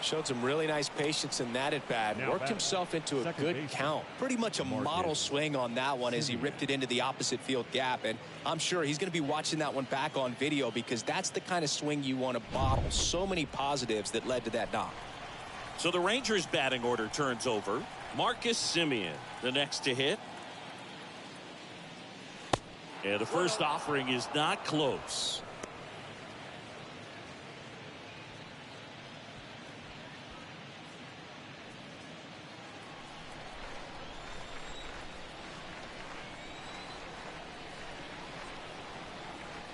Showed some really nice patience in that at bat. Worked himself into a good count. Pretty much a model swing on that one as he ripped it into the opposite field gap. And I'm sure he's going to be watching that one back on video because that's the kind of swing you want to bottle. So many positives that led to that knock. So the Rangers batting order turns over. Marcus Semien, the next to hit. And the first offering is not close.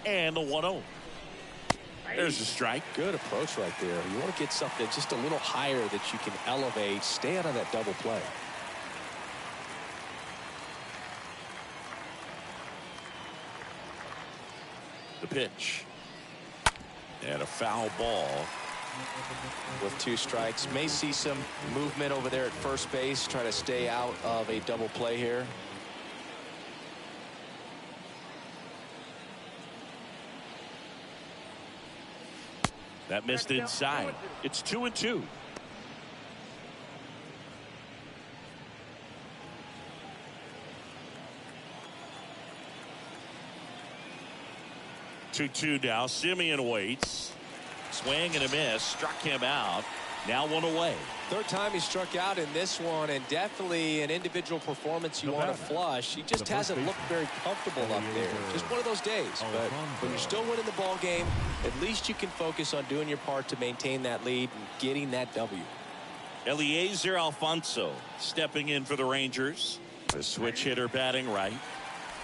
And the 1-0. There's a strike. Good approach right there. You want to get something just a little higher that you can elevate. Stay out of that double play. The pitch. And a foul ball. With 2 strikes. May see some movement over there at first base. Try to stay out of a double play here. That missed inside. It's 2-2. Two now. Semien waits. Swing and a miss. Struck him out. Now 1 away. Third time he struck out in this one, and definitely an individual performance you want to flush. He just hasn't looked very comfortable up there. Just one of those days. But when you're still winning the ball game, at least you can focus on doing your part to maintain that lead and getting that W. Eliezer Alfonso stepping in for the Rangers. The switch hitter batting right.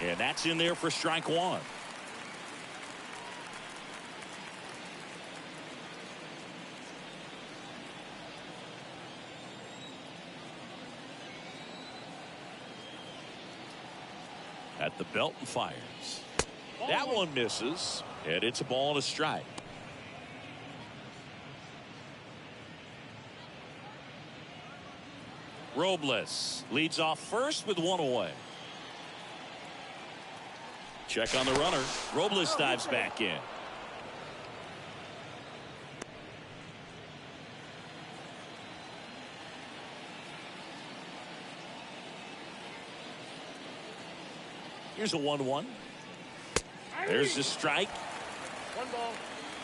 And that's in there for strike 1. At the belt and fires. That one misses, and it's a ball and a strike. Robles leads off first with one away. Check on the runner. Robles dives back in. Here's a 1-1. There's the strike. 1 ball,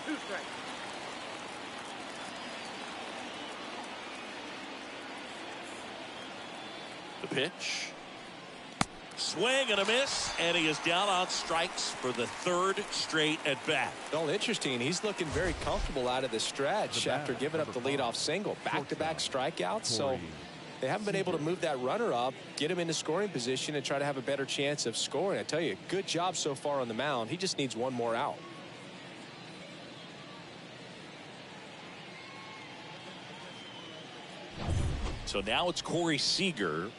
2 strikes. The pitch. Swing and a miss, and he is down on strikes for the 3rd straight at bat. Well, interesting. He's looking very comfortable out of the stretch after giving up the leadoff single. Back-to-back strikeouts. So they haven't been able to move that runner up, get him into scoring position, and try to have a better chance of scoring. I tell you, good job so far on the mound. He just needs one more out. So now it's Corey Seager.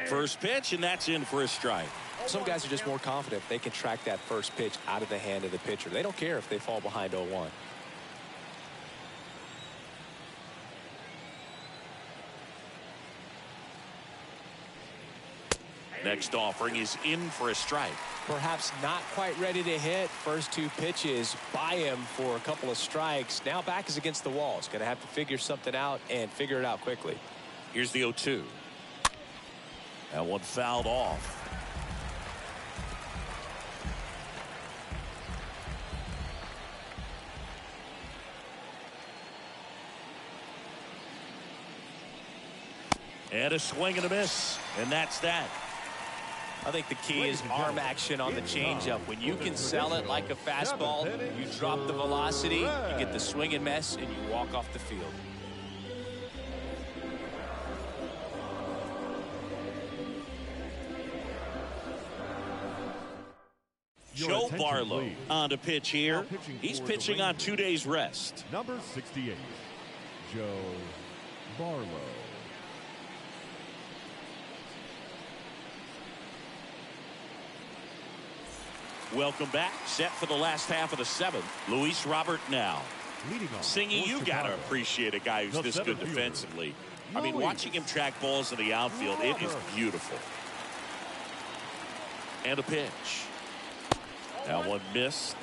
First pitch, and that's in for a strike. Some guys are just more confident they can track that first pitch out of the hand of the pitcher. They don't care if they fall behind 0-1. Next offering is in for a strike. Perhaps not quite ready to hit. First 2 pitches by him for a couple of strikes. Now back is against the wall. He's going to have to figure something out and figure it out quickly. Here's the 0-2. That one fouled off. And a swing and a miss, and that's that. I think the key is arm action on the changeup. When you can sell it like a fastball, you drop the velocity, you get the swing and miss, and you walk off the field. Joe Barlow on to pitch here. He's pitching on 2 days rest. Number 68, Joe Barlow. Welcome back. Set for the last half of the 7th. Luis Robert now. Singing, you got to appreciate a guy who's this good defensively. I mean, watching him track balls in the outfield, it is beautiful. And a pitch. That one missed.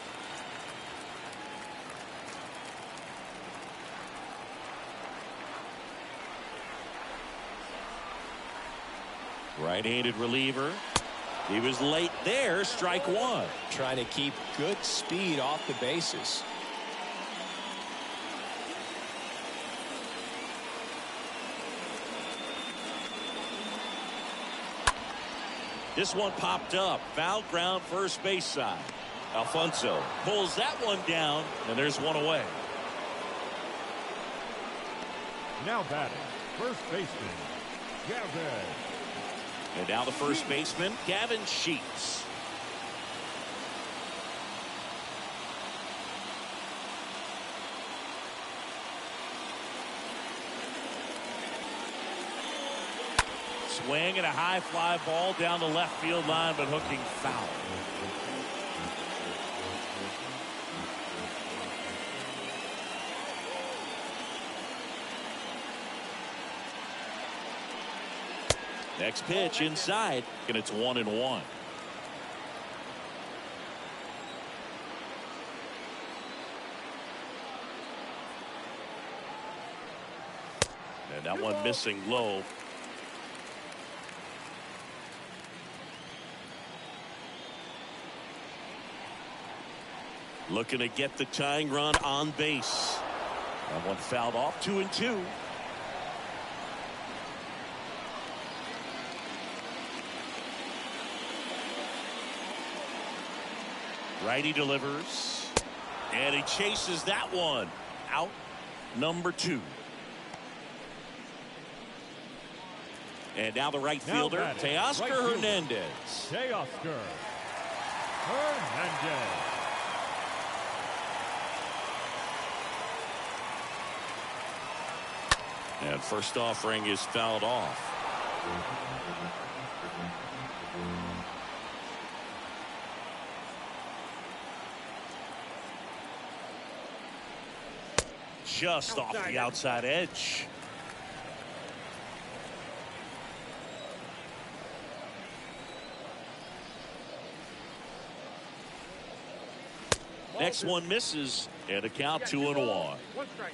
Right-handed reliever. He was late there. Strike 1. Trying to keep good speed off the bases. This one popped up. Foul ground, first base side. Alfonso pulls that one down, and there's one away. Now batting, first baseman, Gavin. And now the first baseman, Gavin Sheets. Swing and a high fly ball down the left field line, but hooking foul. Next pitch inside, and it's 1-1. And that one missing low. Looking to get the tying run on base. That one fouled off. 2-2. Righty delivers, and he chases that one out. Number 2. And now the right fielder, Teoscar Hernandez. Teoscar Hernandez. And first offering is fouled off. Just off the outside edge. Next one misses, and a count 2-1. One strike.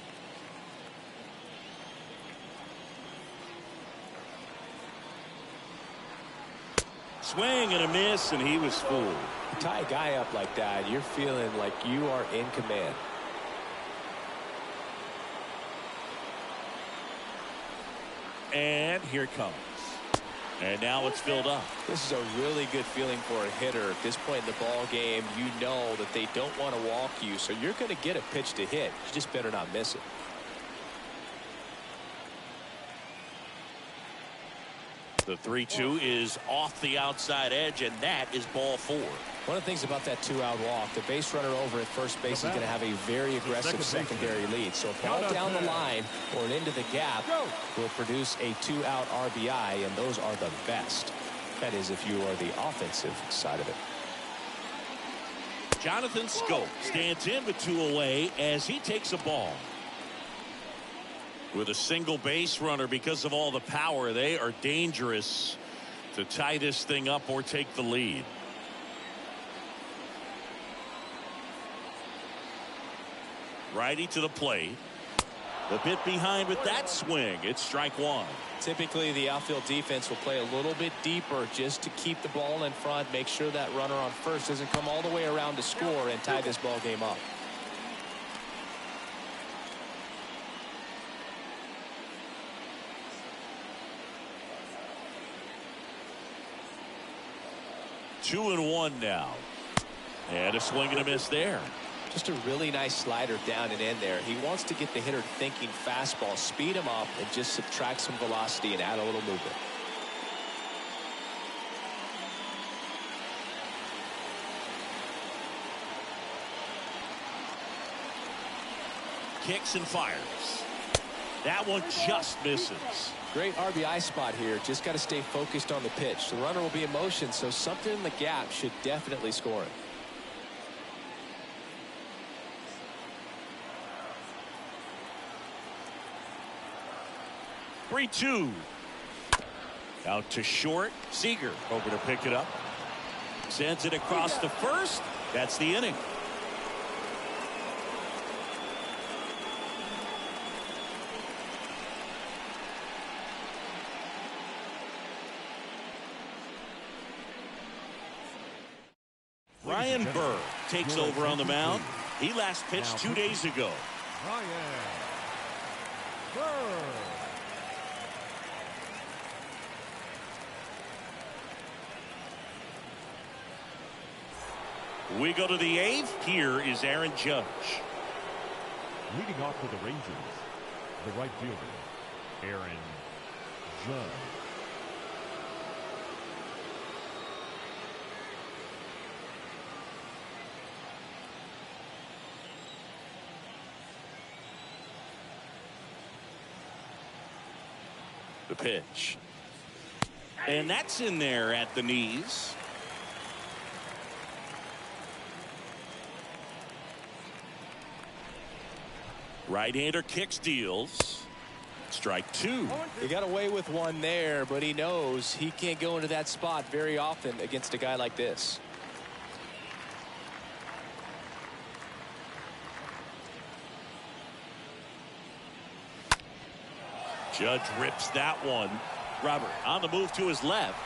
Swing and a miss, and he was fooled. You tie a guy up like that, you're feeling like you are in command. And here it comes. And now it's filled up. This is a really good feeling for a hitter. At this point in the ball game, you know that they don't want to walk you, so you're going to get a pitch to hit. You just better not miss it. The 3-2 is off the outside edge, and that is ball 4. One of the things about that 2-out walk, the base runner over at first base is going to have a very aggressive secondary lead. So a ball down the line or into the gap will produce a 2-out RBI, and those are the best. That is if you are the offensive side of it. Jonathan Schoop stands in with 2 away as he takes a ball. With a single base runner, because of all the power, they are dangerous to tie this thing up or take the lead. Righty to the plate. A bit behind with that swing. It's strike 1. Typically, the outfield defense will play a little bit deeper just to keep the ball in front, make sure that runner on first doesn't come all the way around to score and tie this ball game up. Two and 1 now. And a swing and a miss there. Just a really nice slider down and in there. He wants to get the hitter thinking fastball, speed him up, and just subtract some velocity and add a little movement. Kicks and fires. That one just misses. Great RBI spot here. Just got to stay focused on the pitch. The runner will be in motion, so something in the gap should definitely score it. Three, 2. Out to short. Seager over to pick it up. Sends it across to first. That's the inning. Ryan Burr takes over on the mound. He last pitched 2 days ago. Ryan Burr. We go to the 8th. Here is Aaron Judge. Leading off for the Rangers, the right fielder, Aaron Judge. The pitch. And that's in there at the knees. Right-hander kicks, deals. Strike 2. He got away with one there, but he knows he can't go into that spot very often against a guy like this. Judge rips that one. Robert on the move to his left.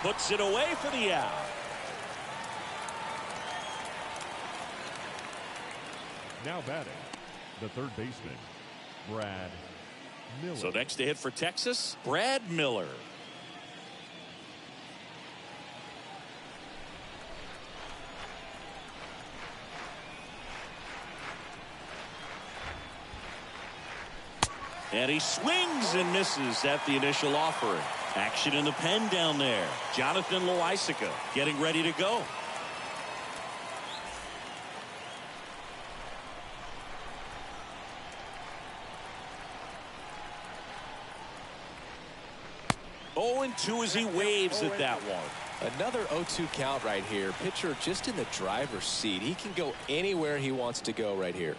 Puts it away for the out. Now batting, the third baseman, Brad Miller. So next to hit for Texas, Brad Miller. And he swings and misses at the initial offering. Action in the pen down there. Jonathan Loaisiga getting ready to go. Oh, and 2 as he waves at that one. Another 0-2 count right here. Pitcher just in the driver's seat. He can go anywhere he wants to go right here.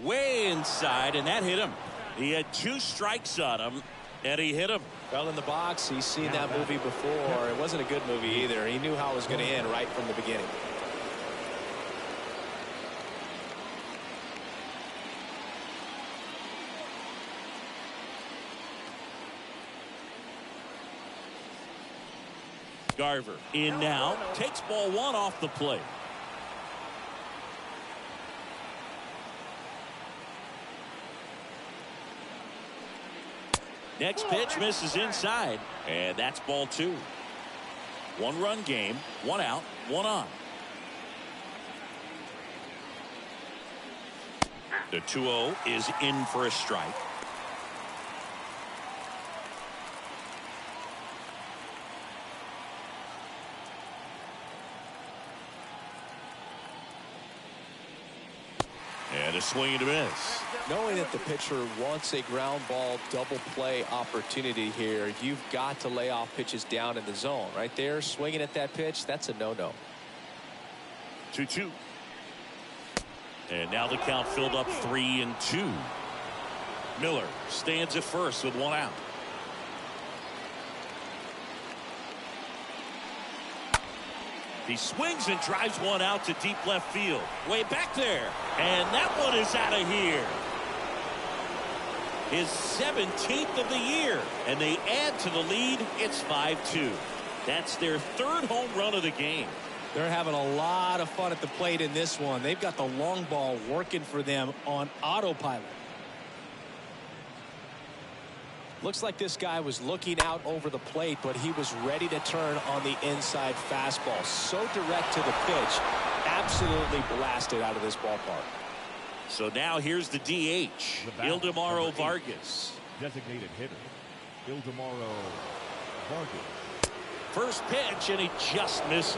Way inside, and that hit him. He had 2 strikes on him, and he hit him. Well, in the box, he's seen that movie before. It wasn't a good movie either. He knew how it was going to end right from the beginning. Garver in now, takes ball 1 off the plate. Next pitch misses inside, and that's ball 2. 1-run game, 1 out, 1 on. The 2-0 is in for a strike. And a swing and a miss. Knowing that the pitcher wants a ground ball double play opportunity here, you've got to lay off pitches down in the zone. Right there, swinging at that pitch, that's a no-no. 2-2. And now the count filled up 3-2. Miller stands at first with 1 out. He swings and drives 1 out to deep left field. Way back there. And that one is out of here. His 17th of the year. And they add to the lead. It's 5-2. That's their 3rd home run of the game. They're having a lot of fun at the plate in this one. They've got the long ball working for them on autopilot. Looks like this guy was looking out over the plate, but he was ready to turn on the inside fastball. So direct to the pitch. Absolutely blasted out of this ballpark. So now here's the DH, Ildemaro Vargas. Designated hitter, Ildemaro Vargas. First pitch, and he just misses.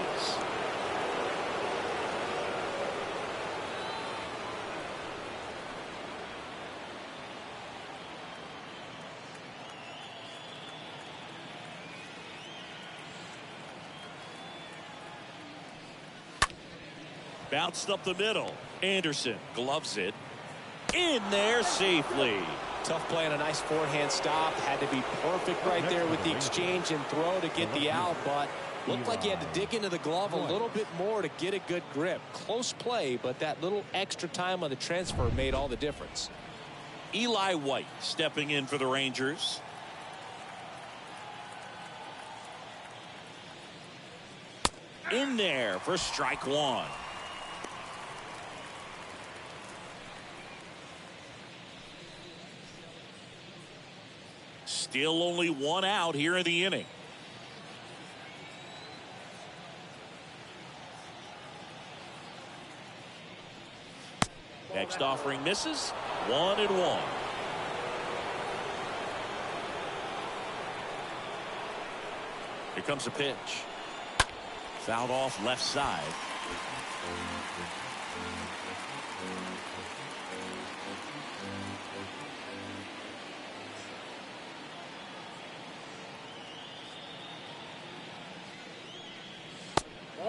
Bounced up the middle. Anderson gloves it. In there safely. Tough play and a nice forehand stop. Had to be perfect right there with the exchange and throw to get the out, but looked like he had to dig into the glove a little bit more to get a good grip. Close play, but that little extra time on the transfer made all the difference. Eli White stepping in for the Rangers. In there for strike 1. Still only 1 out here in the inning. Next offering misses. 1-1. Here comes a pitch. Fouled off left side.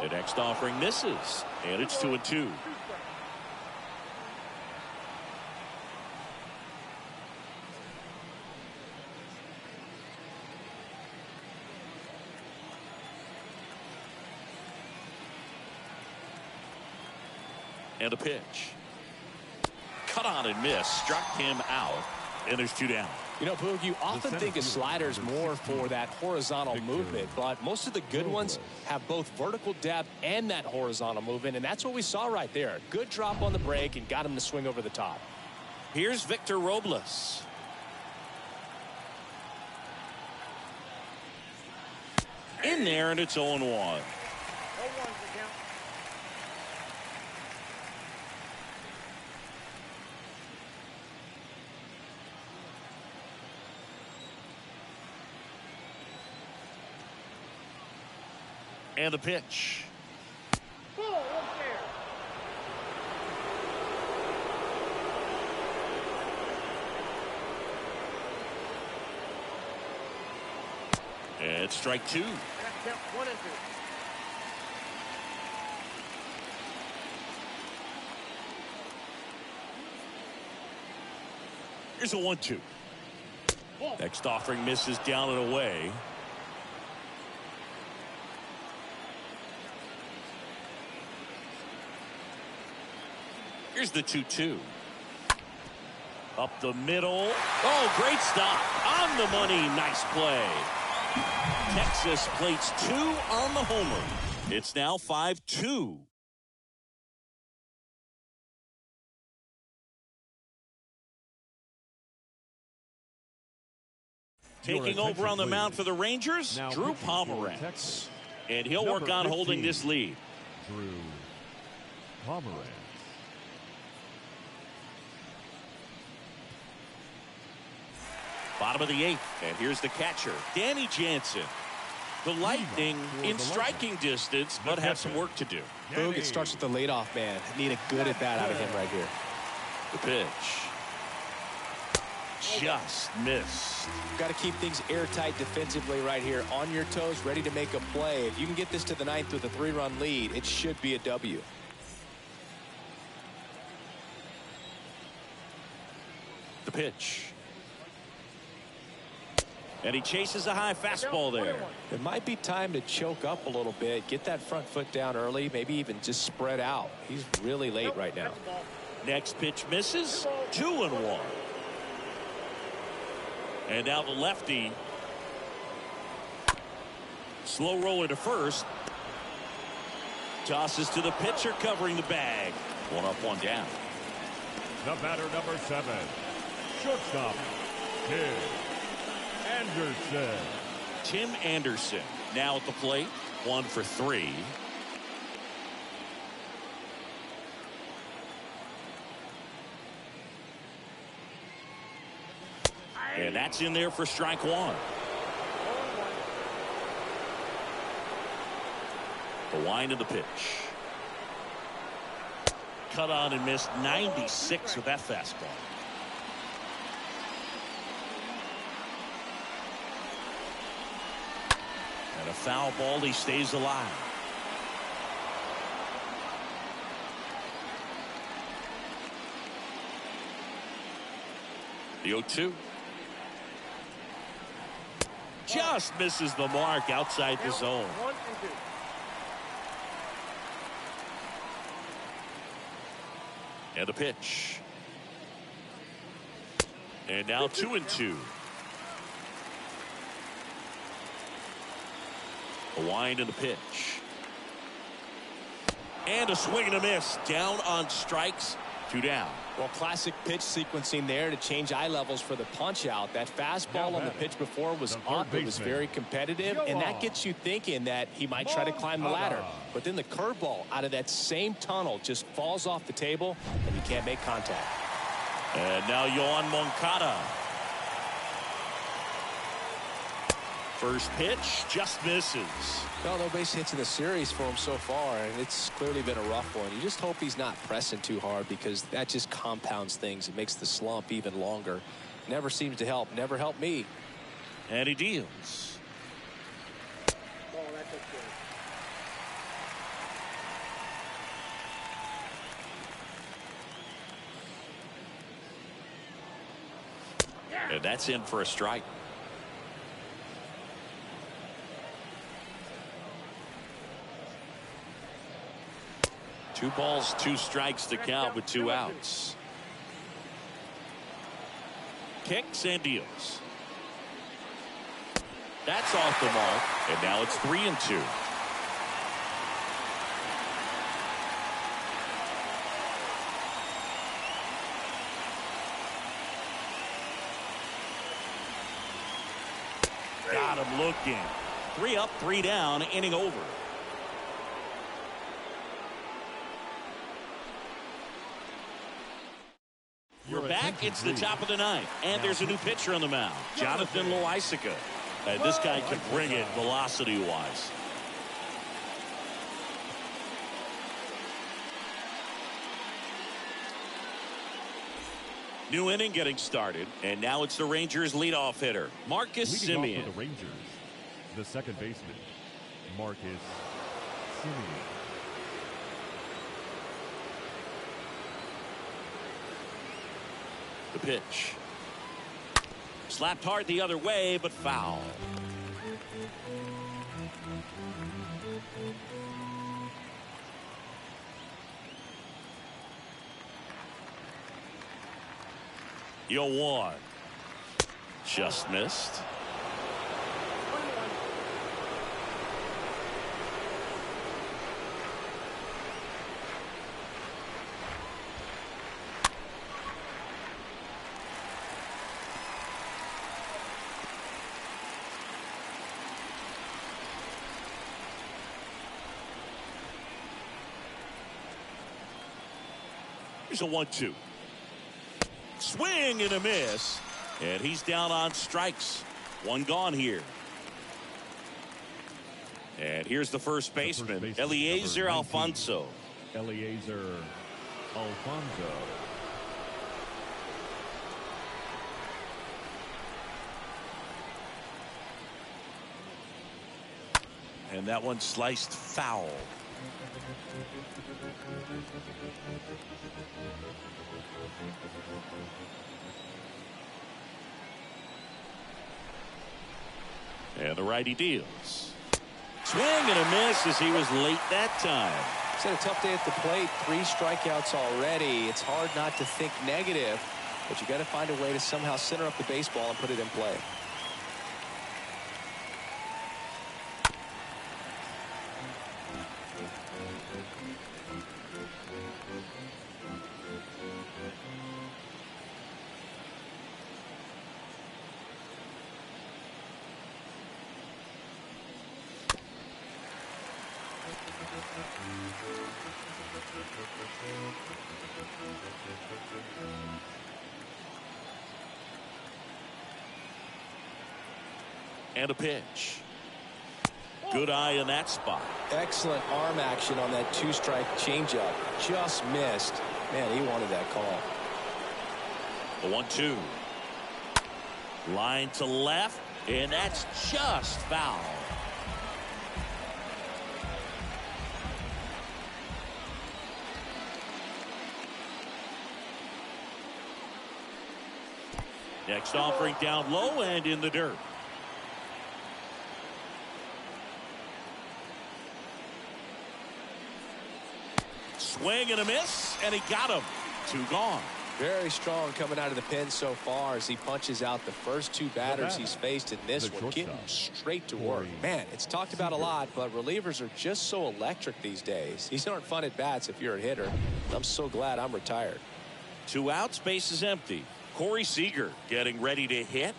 The next offering misses, and it's 2-2. And a pitch. Cut on and miss. Struck him out. And there's 2 down. You know, Boog, you often think of sliders more for that horizontal movement, but most of the good ones have both vertical depth and that horizontal movement, and that's what we saw right there. Good drop on the break and got him to swing over the top. Here's Victor Robles. In there, and it's 0-1. And the pitch. Ball, up there. And it's strike two. That's count 1 and 2. Here's a 1-2. Next offering misses down and away. Here's the 2-2. Up the middle. Oh, great stop. On the money. Nice play. Texas plates 2 on the homer. It's now 5-2. Taking over on the mound for the Rangers, Now Drew pitching for Pomeranz. Texas. And he'll work on holding this lead. Drew Pomeranz. Bottom of the 8th, and here's the catcher, Danny Jansen. The Lightning in striking distance, but have some work to do. Boog, it starts with the leadoff man. Need a good at bat out of him right here. The pitch. Just missed. Got to keep things airtight defensively right here. On your toes, ready to make a play. If you can get this to the 9th with a 3-run lead, it should be a W. The pitch. And he chases a high fastball there. It might be time to choke up a little bit, get that front foot down early, maybe even just spread out. He's really late right now. Next pitch misses. 2-1. And now the lefty. Slow roller to first. Tosses to the pitcher covering the bag. 1 up, 1 down. The batter, number 7. Shortstop, Tim Anderson. Tim Anderson now at the plate. 1 for 3. And that's in there for strike 1. The wind of the pitch. Cut on and missed. 96 with that fastball. And a foul ball. He stays alive. The 0-2. Just misses the mark outside the zone. 1 and 2. And the pitch. And now 2-2. A wind in the pitch. And a swing and a miss. Down on strikes. 2 down. Well, classic pitch sequencing there to change eye levels for the punch out. That fastball on the pitch before was up. It was very competitive, and that gets you thinking that he might try to climb the ladder. But then the curveball out of that same tunnel just falls off the table, and you can't make contact. And now Yoan Moncada. First pitch just misses. Well, no base hits in the series for him so far, and it's clearly been a rough one. You just hope he's not pressing too hard, because that just compounds things. It makes the slump even longer. Never seems to help. Never helped me. And he deals. Ball, that's a good. And that's in for a strike. Two balls, 2 strikes to count with 2 outs. Kicks and deals. That's off the mark, and now it's 3-2. Got him looking. 3 up, 3 down, inning over. We're back. It's the top of the 9th, and there's a new pitcher on the mound, Jonathan Loaisiga. And this guy can bring it velocity-wise. New inning getting started, and now it's the Rangers leadoff hitter, Marcus Leading Semien. off for the Rangers, the second baseman, Marcus Semien. The pitch. Slapped hard the other way, but foul. Yo, 1. Just missed. Here's a 1-2. Swing and a miss, and he's down on strikes. One gone here. And here's the first baseman, Eliezer Alfonso. Eliezer Alfonso. And that one sliced foul. And the righty deals. Swing and a miss as he was late that time. He's had a tough day at the plate. 3 strikeouts already. It's hard not to think negative, but you got to find a way to somehow center up the baseball and put it in play. And a pitch. Good eye in that spot. Excellent arm action on that 2-strike changeup. Just missed. Man, he wanted that call. The 1-2. Line to left, and that's just foul. Next offering down low and in the dirt. Swing and a miss, and he got him. 2 gone. Very strong coming out of the pen so far as he punches out the first 2 batters he's faced in this one, getting straight to work. Man, it's talked about a lot, but relievers are just so electric these days. These aren't fun at bats if you're a hitter. I'm so glad I'm retired. 2 outs, base is empty. Corey Seager getting ready to hit.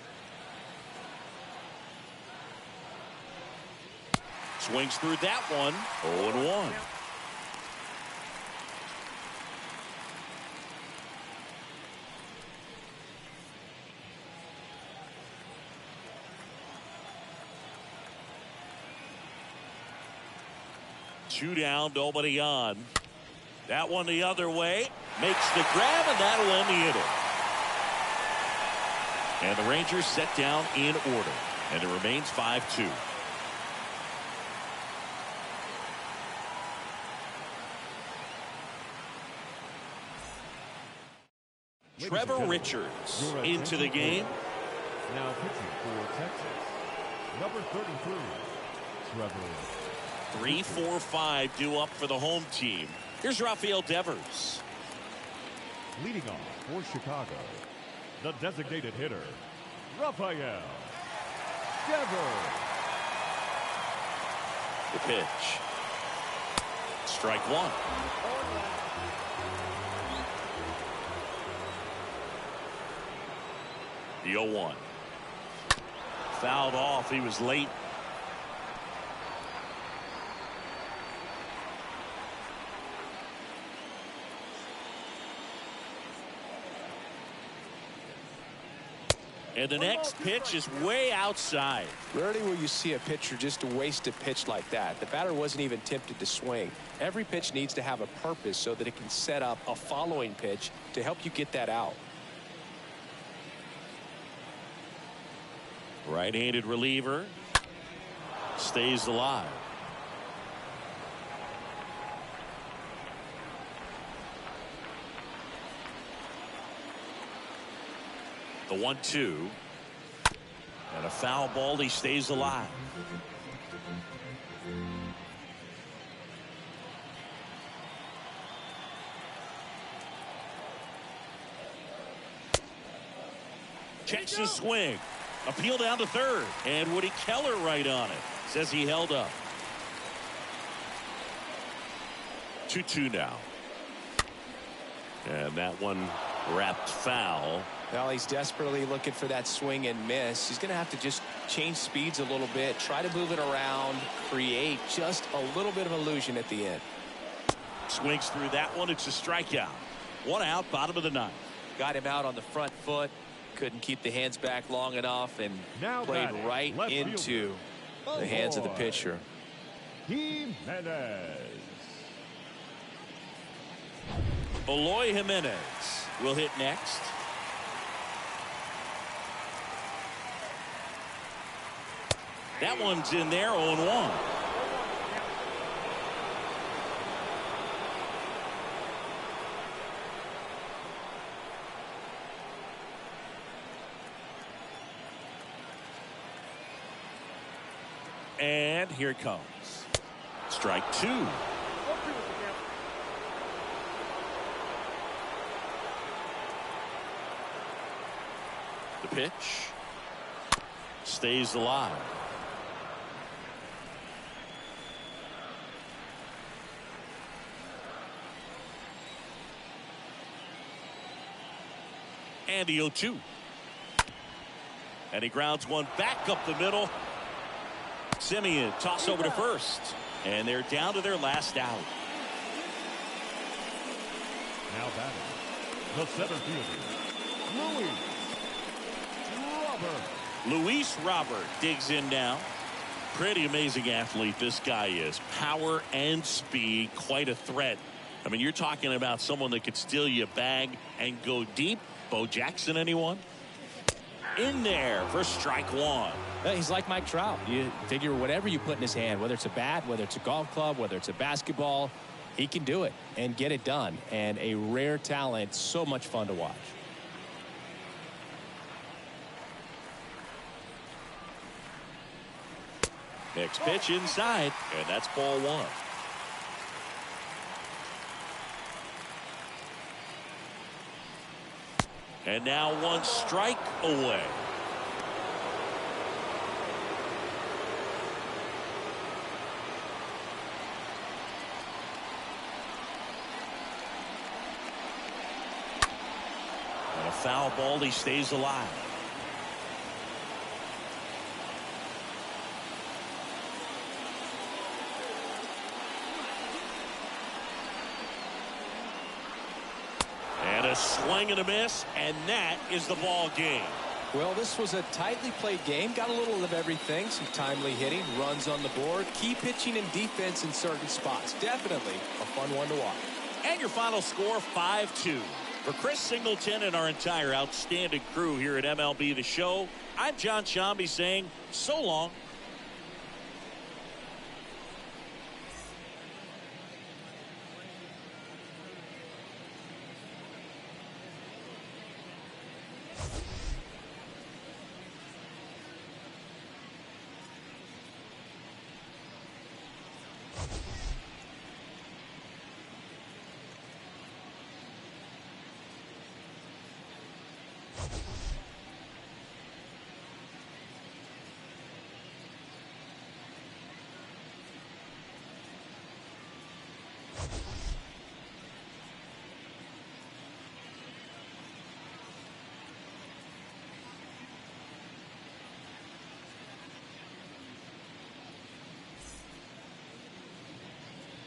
Swings through that one. 0-1. Two down, nobody on. That one the other way. Makes the grab, and that'll end the inning. And the Rangers set down in order. And it remains 5-2. Trevor Richards into the game. Now pitching for Texas, number 33, Trevor. 3-4-5 due up for the home team. Here's Rafael Devers. Leading off for Chicago, the designated hitter, Rafael Devers. The pitch. Strike 1. The 0-1. Fouled off. He was late. And the next pitch is way outside. Rarely will you see a pitcher just waste a pitch like that. The batter wasn't even tempted to swing. Every pitch needs to have a purpose so that it can set up a following pitch to help you get that out. Right-handed reliever stays alive. The 1-2. And a foul ball. He stays alive. Checks his swing. Appeal down to third. And Woody Keller right on it. Says he held up. 2-2 now. And that one wrapped foul. Well, he's desperately looking for that swing and miss. He's going to have to just change speeds a little bit, try to move it around, create just a little bit of illusion at the end. Swings through that one. It's a strikeout. 1 out, bottom of the 9th. Got him out on the front foot. Couldn't keep the hands back long enough and now played right into the hands of the pitcher. Jimenez. Eloy Jimenez will hit next. That one's in there, 0-1. And here it comes. Strike 2. The pitch stays alive. And the 0-2. And he grounds one back up the middle. Simeon toss over to first. And they're down to their last out. Now batting, the center fielder, Luis Robert digs in now. Pretty amazing athlete this guy is. Power and speed, quite a threat. I mean, you're talking about someone that could steal you a bag and go deep. Bo Jackson, anyone? In there for strike 1. He's like Mike Trout. You figure whatever you put in his hand, whether it's a bat, whether it's a golf club, whether it's a basketball, he can do it and get it done. And a rare talent, so much fun to watch. Next pitch inside, and that's ball 1. And now 1 strike away. And a foul ball. He stays alive. A swing and a miss, and that is the ball game. Well, this was a tightly played game. Got a little of everything. Some timely hitting, runs on the board, key pitching and defense in certain spots. Definitely a fun one to watch. And your final score, 5-2. For Chris Singleton and our entire outstanding crew here at MLB The Show, I'm John Shambi saying so long